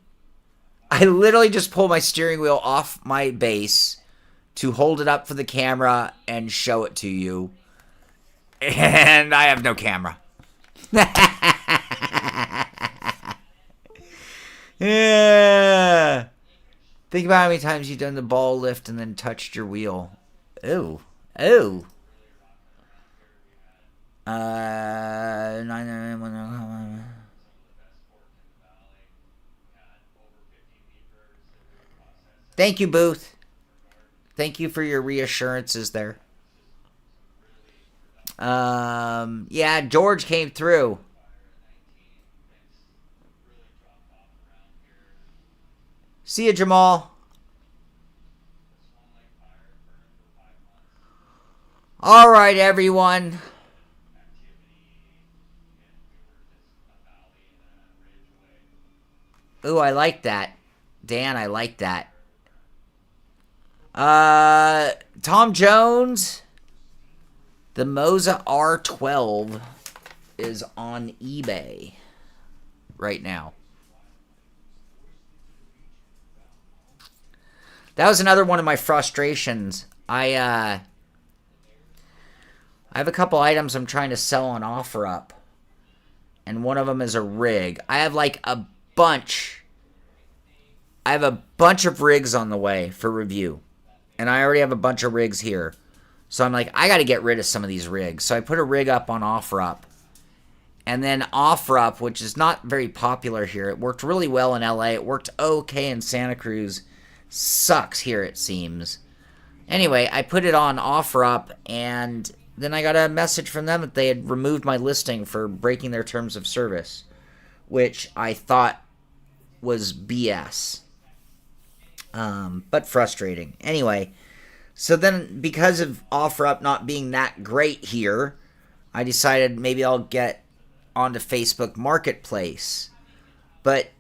just pulled my steering wheel off my base to hold it up for the camera and show it to you. And I have no camera. Yeah. Think about how many times you've done the ball lift and then touched your wheel. Ooh. Thank you, Booth. Thank you for your reassurances there. Yeah, George came through. See ya, Jamal. All right, everyone. Ooh, I like that. Dan, I like that. Tom Jones. The Moza R12 is on eBay right now. That was another one of my frustrations. I have a couple items I'm trying to sell on OfferUp. And one of them is a rig. I have like a bunch. I have a bunch of rigs on the way for review. And I already have a bunch of rigs here. So I'm like, I got to get rid of some of these rigs. So I put a rig up on OfferUp. And then OfferUp, which is not very popular here. It worked really well in LA. It worked okay in Santa Cruz. Sucks here, it seems. Anyway, I put it on OfferUp, and then I got a message from them that they had removed my listing for breaking their terms of service, which I thought was BS. But frustrating. Anyway, so then because of OfferUp not being that great here, I decided maybe I'll get onto Facebook Marketplace. But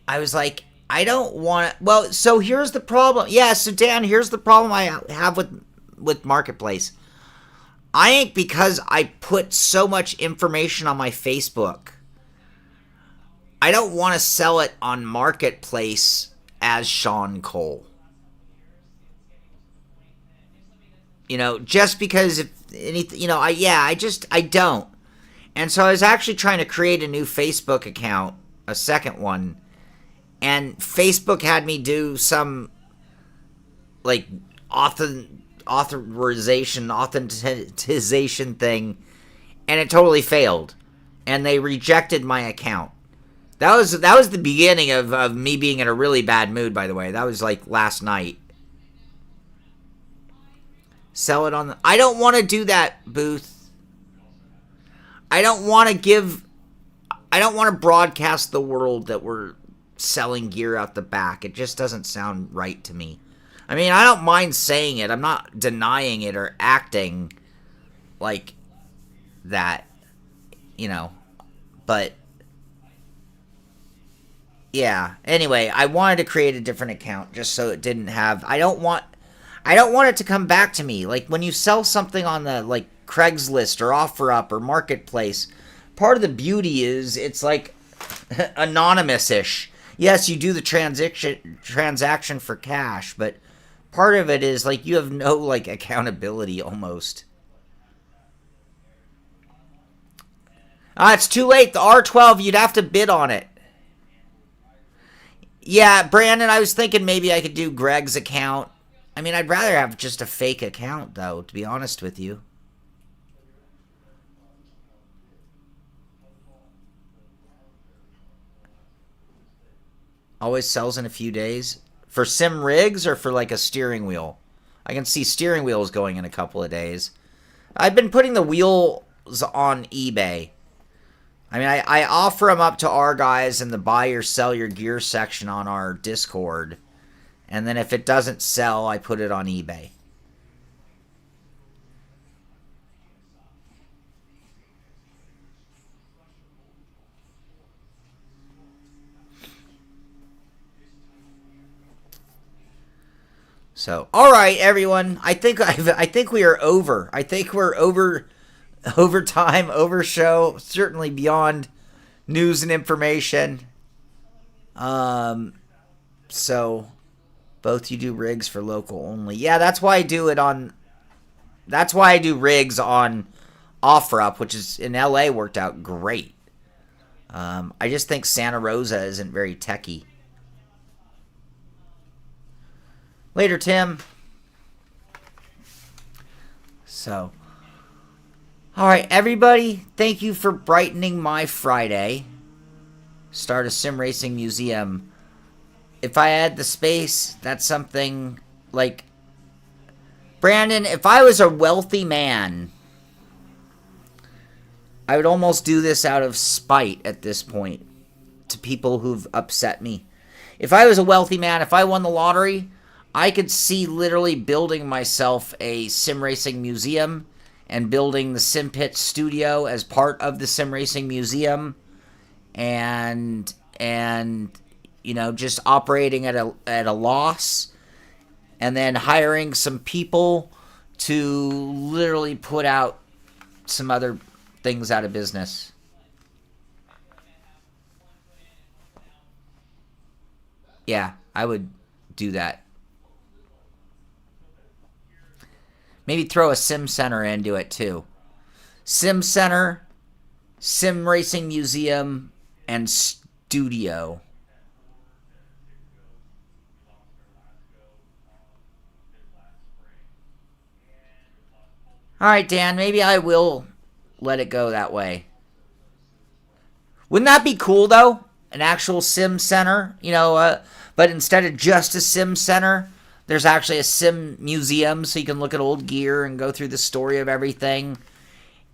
I was like, I don't want to. Well, so here's the problem. Yeah, so Dan, here's the problem I have with Marketplace. I think because I put so much information on my Facebook, I don't want to sell it on Marketplace as Shaun Cole. Just because if anything, I don't. And so I was actually trying to create a new Facebook account, a second one, and Facebook had me do some like authentization thing, and it totally failed, and they rejected my account. That was the beginning of me being in a really bad mood. By the way, that was like last night. Sell it on the. I don't want to do that, Booth. I don't want to broadcast the world that we're selling gear out the back. It just doesn't sound right to me. I mean, I don't mind saying it. I'm not denying it or acting like that, but yeah. Anyway, I wanted to create a different account just so it didn't have. I don't want it to come back to me. Like when you sell something on the like Craigslist or OfferUp or Marketplace, part of the beauty is it's like anonymous-ish. Yes, you do the transaction for cash, but part of it is like you have no like accountability almost. It's too late. The R12, you'd have to bid on it. Yeah, Brandon, I was thinking maybe I could do Greg's account. I mean, I'd rather have just a fake account, though, to be honest with you. Always sells in a few days. For sim rigs or for like a steering wheel? I can see steering wheels going in a couple of days. I've been putting the wheels on eBay. I mean, I offer them up to our guys in the buy or sell your gear section on our Discord. And then if it doesn't sell, I put it on eBay. So, all right, everyone. I think we are over. I think we're over time, over show, certainly beyond news and information. So both you do rigs for local only. Yeah, that's why I do rigs on OfferUp, which is in LA worked out great. I just think Santa Rosa isn't very techy. Later, Tim. So, all right, everybody, thank you for brightening my Friday. Start a sim racing museum. If I had the space, that's something like... Brandon, if I was a wealthy man, I would almost do this out of spite at this point to people who've upset me. If I was a wealthy man, if I won the lottery, I could see literally building myself a sim racing museum and building the Simpit studio as part of the sim racing museum, and just operating at a loss, and then hiring some people to literally put out some other things out of business. Yeah, I would do that. Maybe throw a sim center into it too. Sim center, sim racing museum, and studio. All right, Dan, maybe I will let it go that way. Wouldn't that be cool, though? An actual sim center, but instead of just a sim center, there's actually a sim museum, so you can look at old gear and go through the story of everything.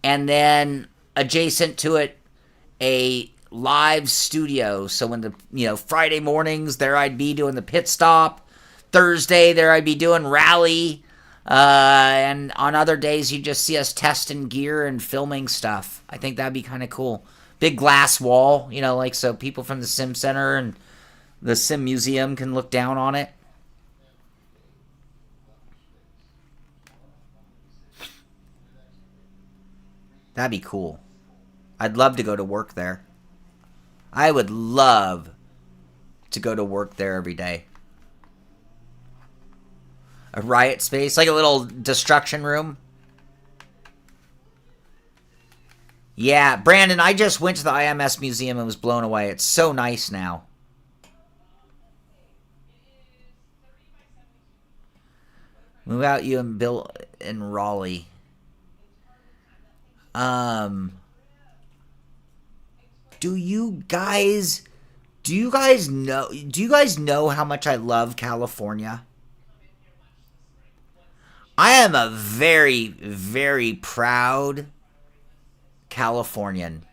And then adjacent to it, a live studio. So when Friday mornings, there I'd be doing the Pitstop. Thursday, there I'd be doing rally. And on other days, you just see us testing gear and filming stuff. I think that'd be kind of cool. Big glass wall, so people from the sim center and the sim museum can look down on it. That'd be cool. I'd love to go to work there. I would love to go to work there every day. A riot space, like a little destruction room. Yeah, Brandon, I just went to the IMS museum and was blown away. It's so nice now. Move out, you and Bill in Raleigh. Do you guys know how much I love California? I am a very, very proud Californian.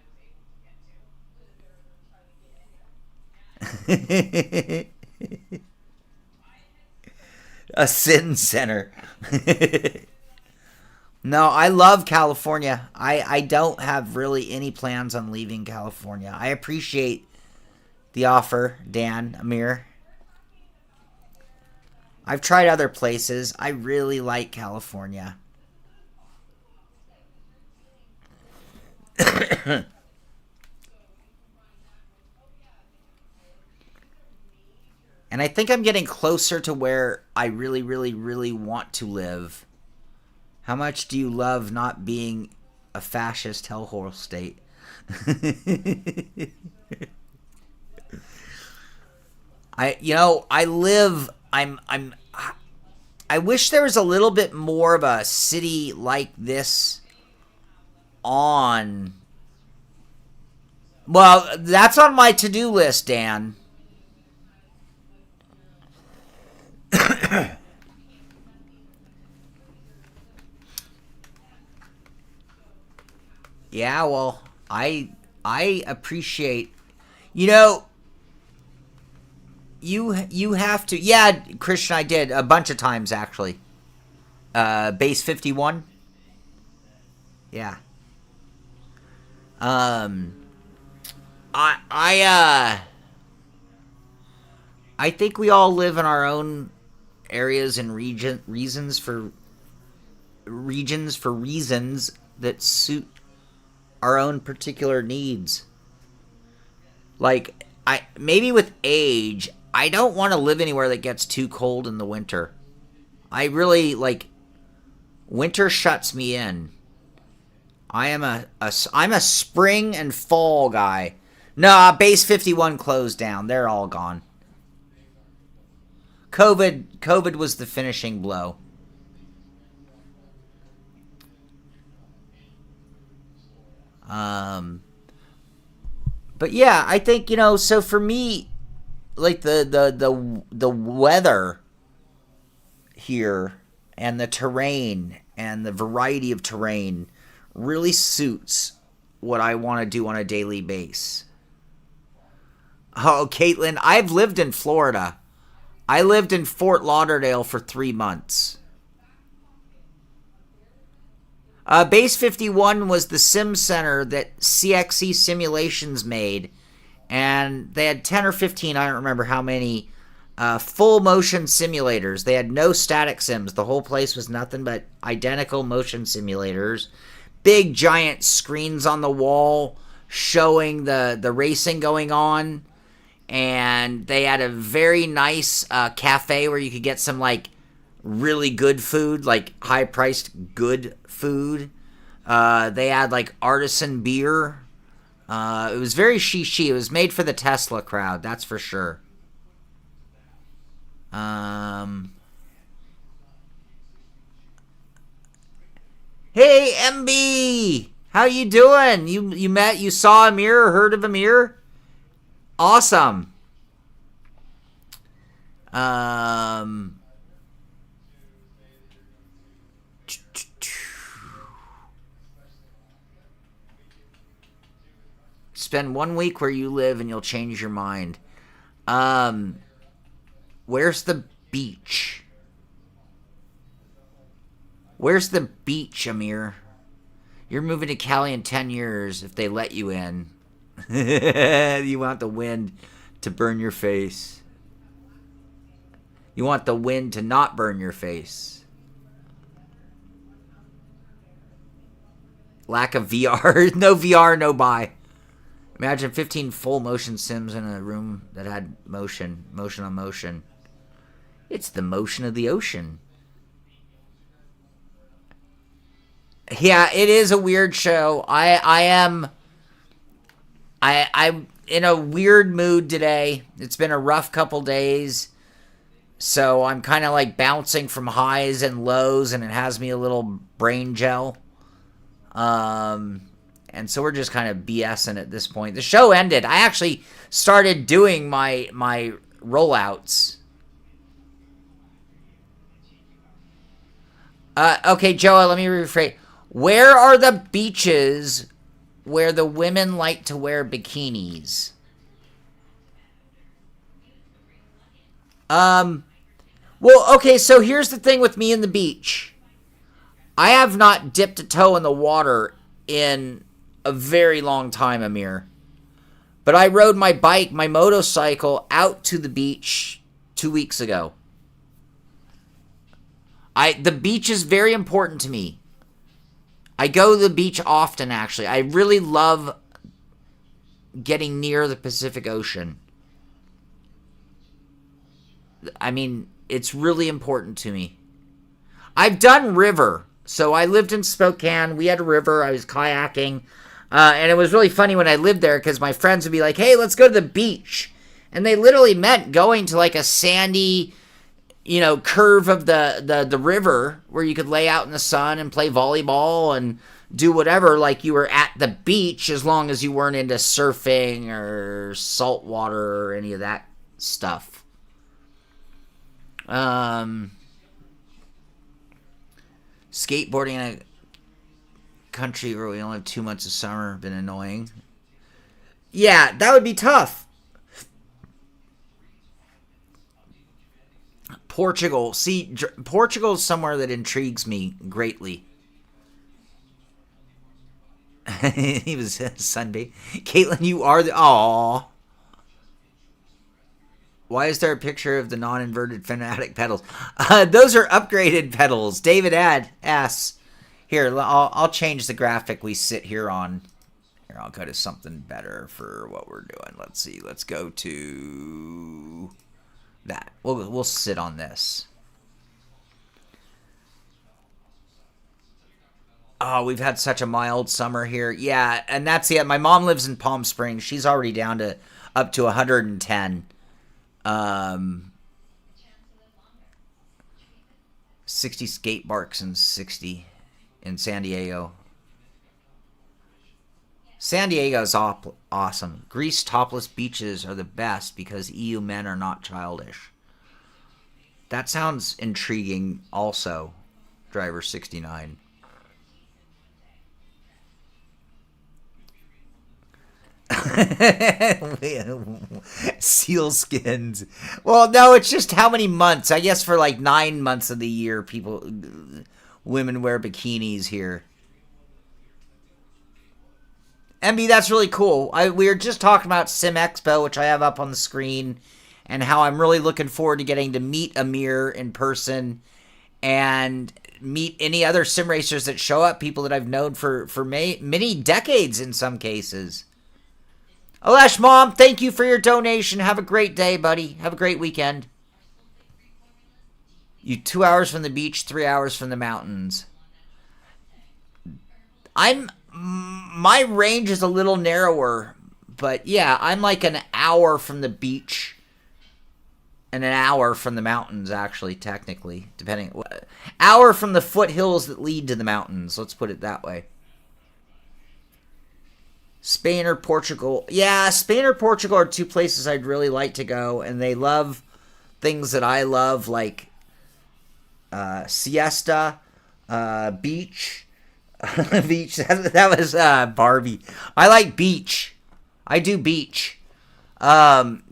A sin center. No, I love California. I don't have really any plans on leaving California. I appreciate the offer, Dan, Ameer. I've tried other places. I really like California. And I think I'm getting closer to where I really, really, really want to live. How much do you love not being a fascist hellhole state? I wish there was a little bit more of a city like this on. Well, that's on my to-do list, Dan. Yeah, well, I appreciate, you have to. Yeah, Christian, I did a bunch of times actually. Base 51. Yeah. I think we all live in our own areas and reasons for reasons that suit our own particular needs. Like, maybe with age, I don't want to live anywhere that gets too cold in the winter. I really, winter shuts me in. I'm a spring and fall guy. No, base 51 closed down. They're all gone. COVID was the finishing blow. But yeah, I think, so for me, like the weather here and the terrain and the variety of terrain really suits what I want to do on a daily basis. Oh, Caitlin, I've lived in Florida. I lived in Fort Lauderdale for 3 months. Base 51 was the sim center that CXC Simulations made, and they had 10 or 15, I don't remember how many, full motion simulators. They had no static sims. The whole place was nothing but identical motion simulators. Big giant screens on the wall showing the racing going on. And they had a very nice cafe where you could get some really good food, high priced good food. They had artisan beer. It was very shishi. It was made for the Tesla crowd, that's for sure. Hey MB, how you doing? You saw Ameer or heard of Ameer? Awesome. Spend 1 week where you live and you'll change your mind. Where's the beach? Where's the beach, Ameer? You're moving to Cali in 10 years if they let you in. You want the wind to burn your face. You want the wind to not burn your face. Lack of VR. No VR, no buy. Imagine 15 full motion sims in a room that had motion on motion. It's the motion of the ocean. Yeah, it is a weird show. I'm in a weird mood today. It's been a rough couple days. So I'm kind of like bouncing from highs and lows, and it has me a little brain gel. And so we're just kind of BSing at this point. The show ended. I actually started doing my rollouts. Okay, Joa, let me rephrase. Where are the beaches where the women like to wear bikinis? Well, okay, so here's the thing with me and the beach. I have not dipped a toe in the water in a very long time, Ameer. But I rode my bike, my motorcycle, out to the beach 2 weeks ago. The beach is very important to me. I go to the beach often, actually. I really love getting near the Pacific Ocean. I mean, it's really important to me. I've done river. So I lived in Spokane. We had a river. I was kayaking. And it was really funny when I lived there because my friends would be like, hey, let's go to the beach. And they literally meant going to like a sandy, curve of the river where you could lay out in the sun and play volleyball and do whatever, like you were at the beach, as long as you weren't into surfing or salt water or any of that stuff. Skateboarding in a country where we only have 2 months of summer been annoying. Yeah, that would be tough. Portugal. See, Portugal is somewhere that intrigues me greatly. He was sunbathe. Caitlin, you are the... Aww. Why is there a picture of the non-inverted Fanatic pedals? Those are upgraded pedals. David asks. Here, I'll change the graphic we sit here on. Here, I'll go to something better for what we're doing. Let's see. Let's go to that. We'll sit on this. Oh, we've had such a mild summer here. Yeah, and that's it. My mom lives in Palm Springs. She's already down to up to 110. 60 skate parks and 60 in San Diego. San Diego's awesome. Greece topless beaches are the best because EU men are not childish. That sounds intriguing also, Driver 69. Seal skins. Well, no, it's just how many months. I guess for like 9 months of the year, women wear bikinis here. MB, that's really cool. We were just talking about Sim Expo, which I have up on the screen, and how I'm really looking forward to getting to meet Ameer in person and meet any other sim racers that show up, people that I've known for many decades in some cases. Alesh, Mom, thank you for your donation. Have a great day, buddy. Have a great weekend. You 2 hours from the beach, 3 hours from the mountains. My range is a little narrower, but yeah, I'm like an hour from the beach and an hour from the mountains, actually, technically, depending. Hour from the foothills that lead to the mountains. Let's put it that way. Spain or Portugal. Yeah, Spain or Portugal are two places I'd really like to go, and they love things that I love, like siesta, beach. Beach. That was Barbie. I like beach. I do beach. And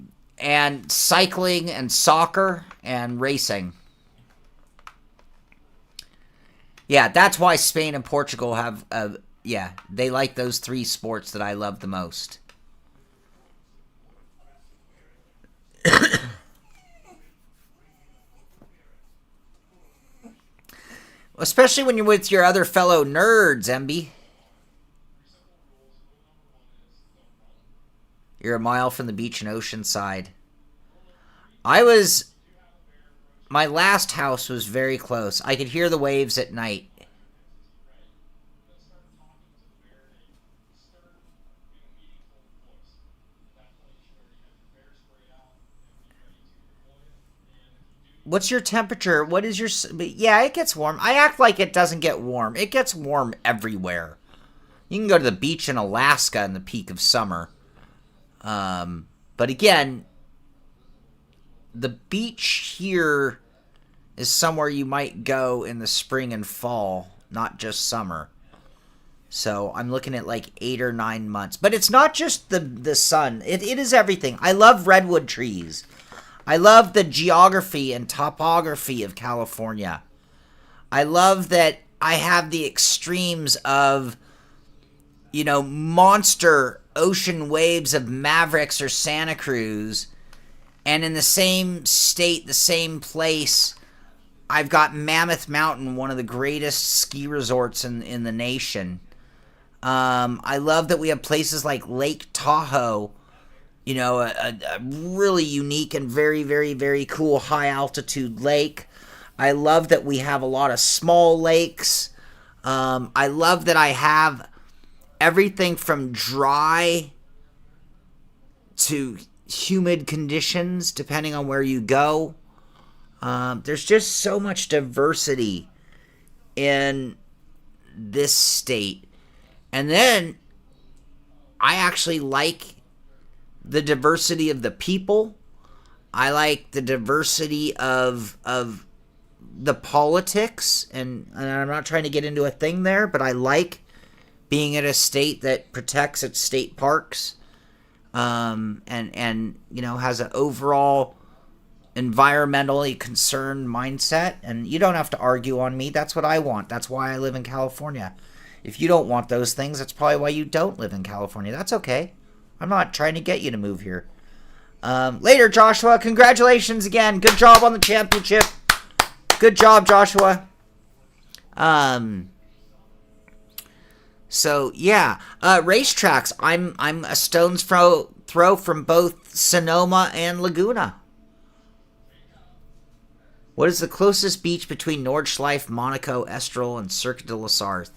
cycling and soccer and racing. Yeah, that's why Spain and Portugal have... yeah, they like those three sports that I love the most. Especially when you're with your other fellow nerds, MB. You're a mile from the beach in Oceanside. My last house was very close. I could hear the waves at night. What's your temperature? What is your... Yeah, it gets warm. I act like it doesn't get warm. It gets warm everywhere. You can go to the beach in Alaska in the peak of summer. But again, the beach here is somewhere you might go in the spring and fall, not just summer. So I'm looking at like 8 or 9 months. But it's not just the sun. It is everything. I love redwood trees. I love the geography and topography of California. I love that I have the extremes of, monster ocean waves of Mavericks or Santa Cruz. And in the same state, the same place, I've got Mammoth Mountain, one of the greatest ski resorts in the nation. I love that we have places like Lake Tahoe, a really unique and very, very, very cool high-altitude lake. I love that we have a lot of small lakes. I love that I have everything from dry to humid conditions, depending on where you go. There's just so much diversity in this state. And then I actually like the diversity of the people. I like the diversity of the politics, and I'm not trying to get into a thing there, but I like being in a state that protects its state parks, and has an overall environmentally concerned mindset. And you don't have to argue on me. That's what I want. That's why I live in California. If you don't want those things, that's probably why you don't live in California. That's okay. I'm not trying to get you to move here. Later, Joshua. Congratulations again. Good job on the championship. Good job, Joshua. So yeah, racetracks. I'm a stone's throw from both Sonoma and Laguna. What is the closest beach between Nordschleife, Monaco, Estoril, and Cirque de la Sarthe?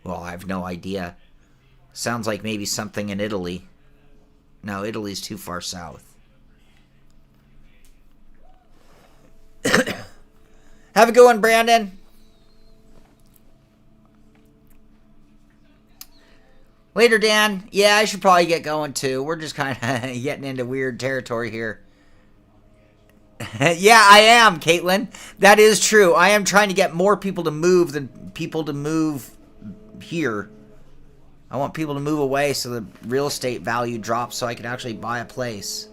Well, I have no idea. Sounds like maybe something in Italy. No, Italy's too far south. Have a good one, Brandon. Later, Dan. Yeah, I should probably get going too. We're just kind of getting into weird territory here. Yeah, I am, Caitlin. That is true. I am trying to get more people to move than people to move here. I want people to move away so the real estate value drops so I can actually buy a place.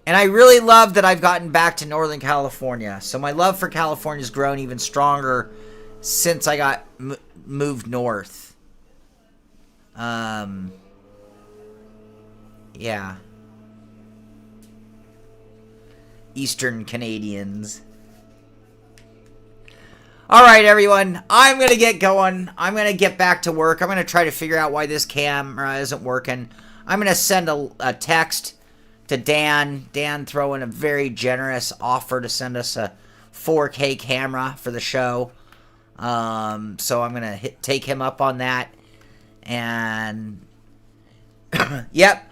And I really love that I've gotten back to Northern California. So my love for California has grown even stronger since I got moved north. Yeah. Eastern Canadians. All right, everyone. I'm going to get going. I'm going to get back to work. I'm going to try to figure out why this camera isn't working. I'm going to send a text to Dan. Dan throwing a very generous offer to send us a 4K camera for the show. So I'm going to take him up on that. And, yep.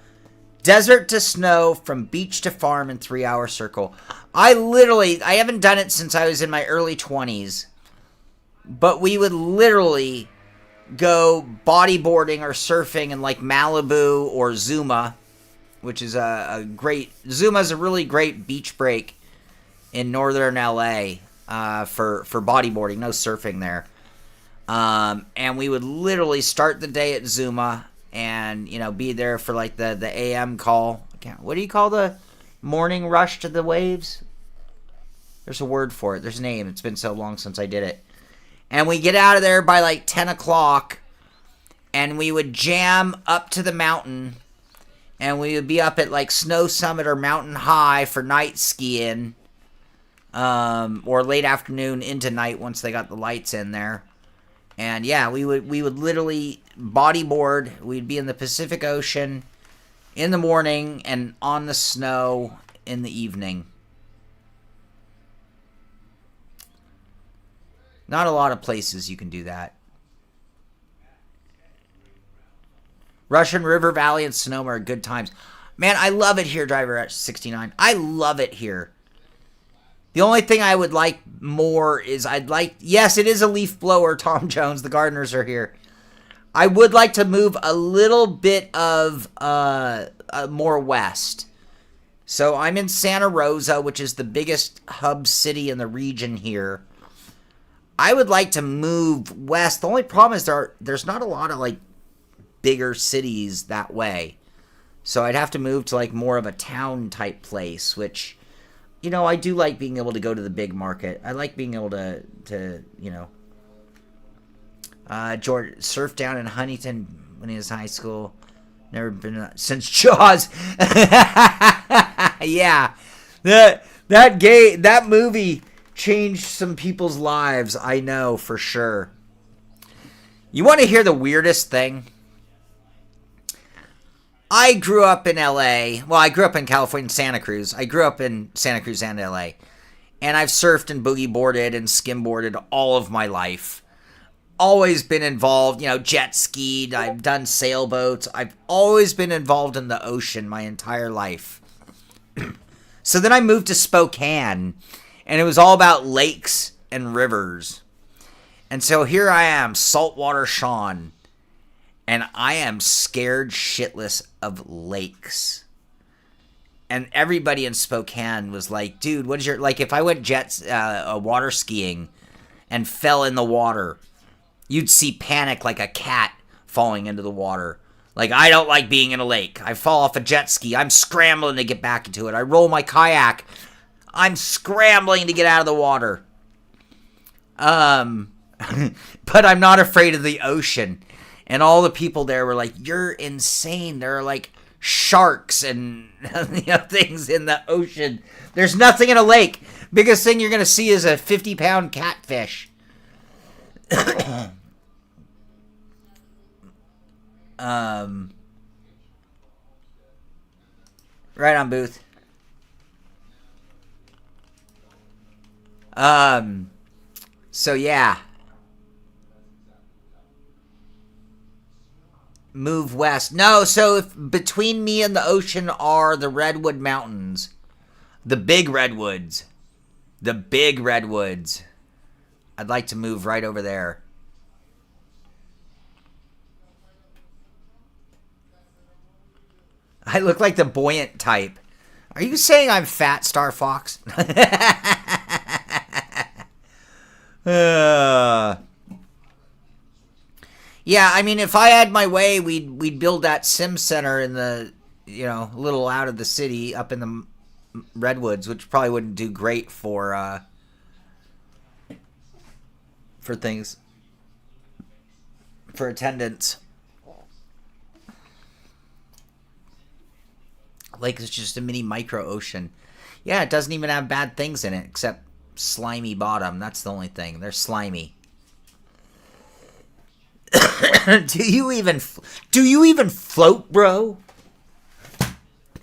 Desert to snow, from beach to farm in 3-hour circle. I haven't done it since I was in my early 20s. But we would literally go bodyboarding or surfing in like Malibu or Zuma, which is Zuma's a really great beach break in northern LA for bodyboarding. No surfing there. And we would literally start the day at Zuma and, be there for like the AM call. What do you call the morning rush to the waves? There's a word for it. There's a name. It's been so long since I did it. And we get out of there by like 10 o'clock, and we would jam up to the mountain, and we would be up at like Snow Summit or Mountain High for night skiing, or late afternoon into night once they got the lights in there. And yeah, we would literally bodyboard. We'd be in the Pacific Ocean in the morning and on the snow in the evening. Not a lot of places you can do that. Russian River Valley and Sonoma are good times. Man, I love it here, Driver at 69. I love it here. The only thing I would like more is yes, it is a leaf blower, Tom Jones. The gardeners are here. I would like to move a little bit of more west. So I'm in Santa Rosa, which is the biggest hub city in the region here. I would like to move west. The only problem is there's not a lot of bigger cities that way. So I'd have to move to more of a town type place, which I do like being able to go to the big market. I like being able to George surfed down in Huntington when he was in high school. Never been since Jaws. Yeah, that movie changed some people's lives. I know for sure. You want to hear the weirdest thing? I grew up in LA. Well, I grew up in California, Santa Cruz. I grew up in Santa Cruz and LA. And I've surfed and boogie boarded and skimboarded all of my life. Always been involved, jet skied. I've done sailboats. I've always been involved in the ocean my entire life. So then I moved to Spokane, and it was all about lakes and rivers. And so here I am, saltwater Shaun. And I am scared shitless of lakes. And everybody in Spokane was like, dude, what is your... if I went water skiing and fell in the water, you'd see panic like a cat falling into the water. I don't like being in a lake. I fall off a jet ski. I'm scrambling to get back into it. I roll my kayak. I'm scrambling to get out of the water. But I'm not afraid of the ocean. And all the people there were like, you're insane. There are sharks and things in the ocean. There's nothing in a lake. Biggest thing you're going to see is a 50-pound catfish. Right on, Booth. So yeah. Move west. No, so if between me and the ocean are the Redwood Mountains. The big redwoods. The big redwoods. I'd like to move right over there. I look like the buoyant type. Are you saying I'm fat, Star Fox? Yeah, I mean, if I had my way, we'd build that sim center in the, a little out of the city, up in the redwoods, which probably wouldn't do great for things, for attendance. Lake is just a mini micro ocean. Yeah, it doesn't even have bad things in it except slimy bottom. That's the only thing. They're slimy. Do you even float, bro?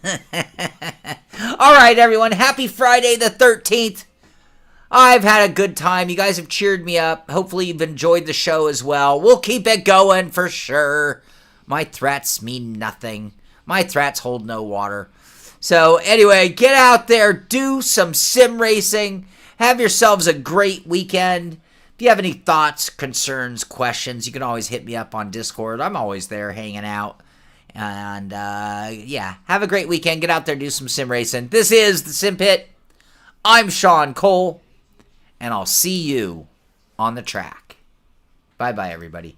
All right, everyone. Happy Friday the 13th. I've had a good time. You guys have cheered me up. Hopefully you've enjoyed the show as well. We'll keep it going for sure. My threats mean nothing. My threats hold no water. So anyway, get out there. Do some sim racing. Have yourselves a great weekend. If you have any thoughts, concerns, questions, you can always hit me up on Discord. I'm always there hanging out. And, yeah, have a great weekend. Get out there, do some sim racing. This is the Simpit. I'm Shaun Cole, and I'll see you on the track. Bye-bye, everybody.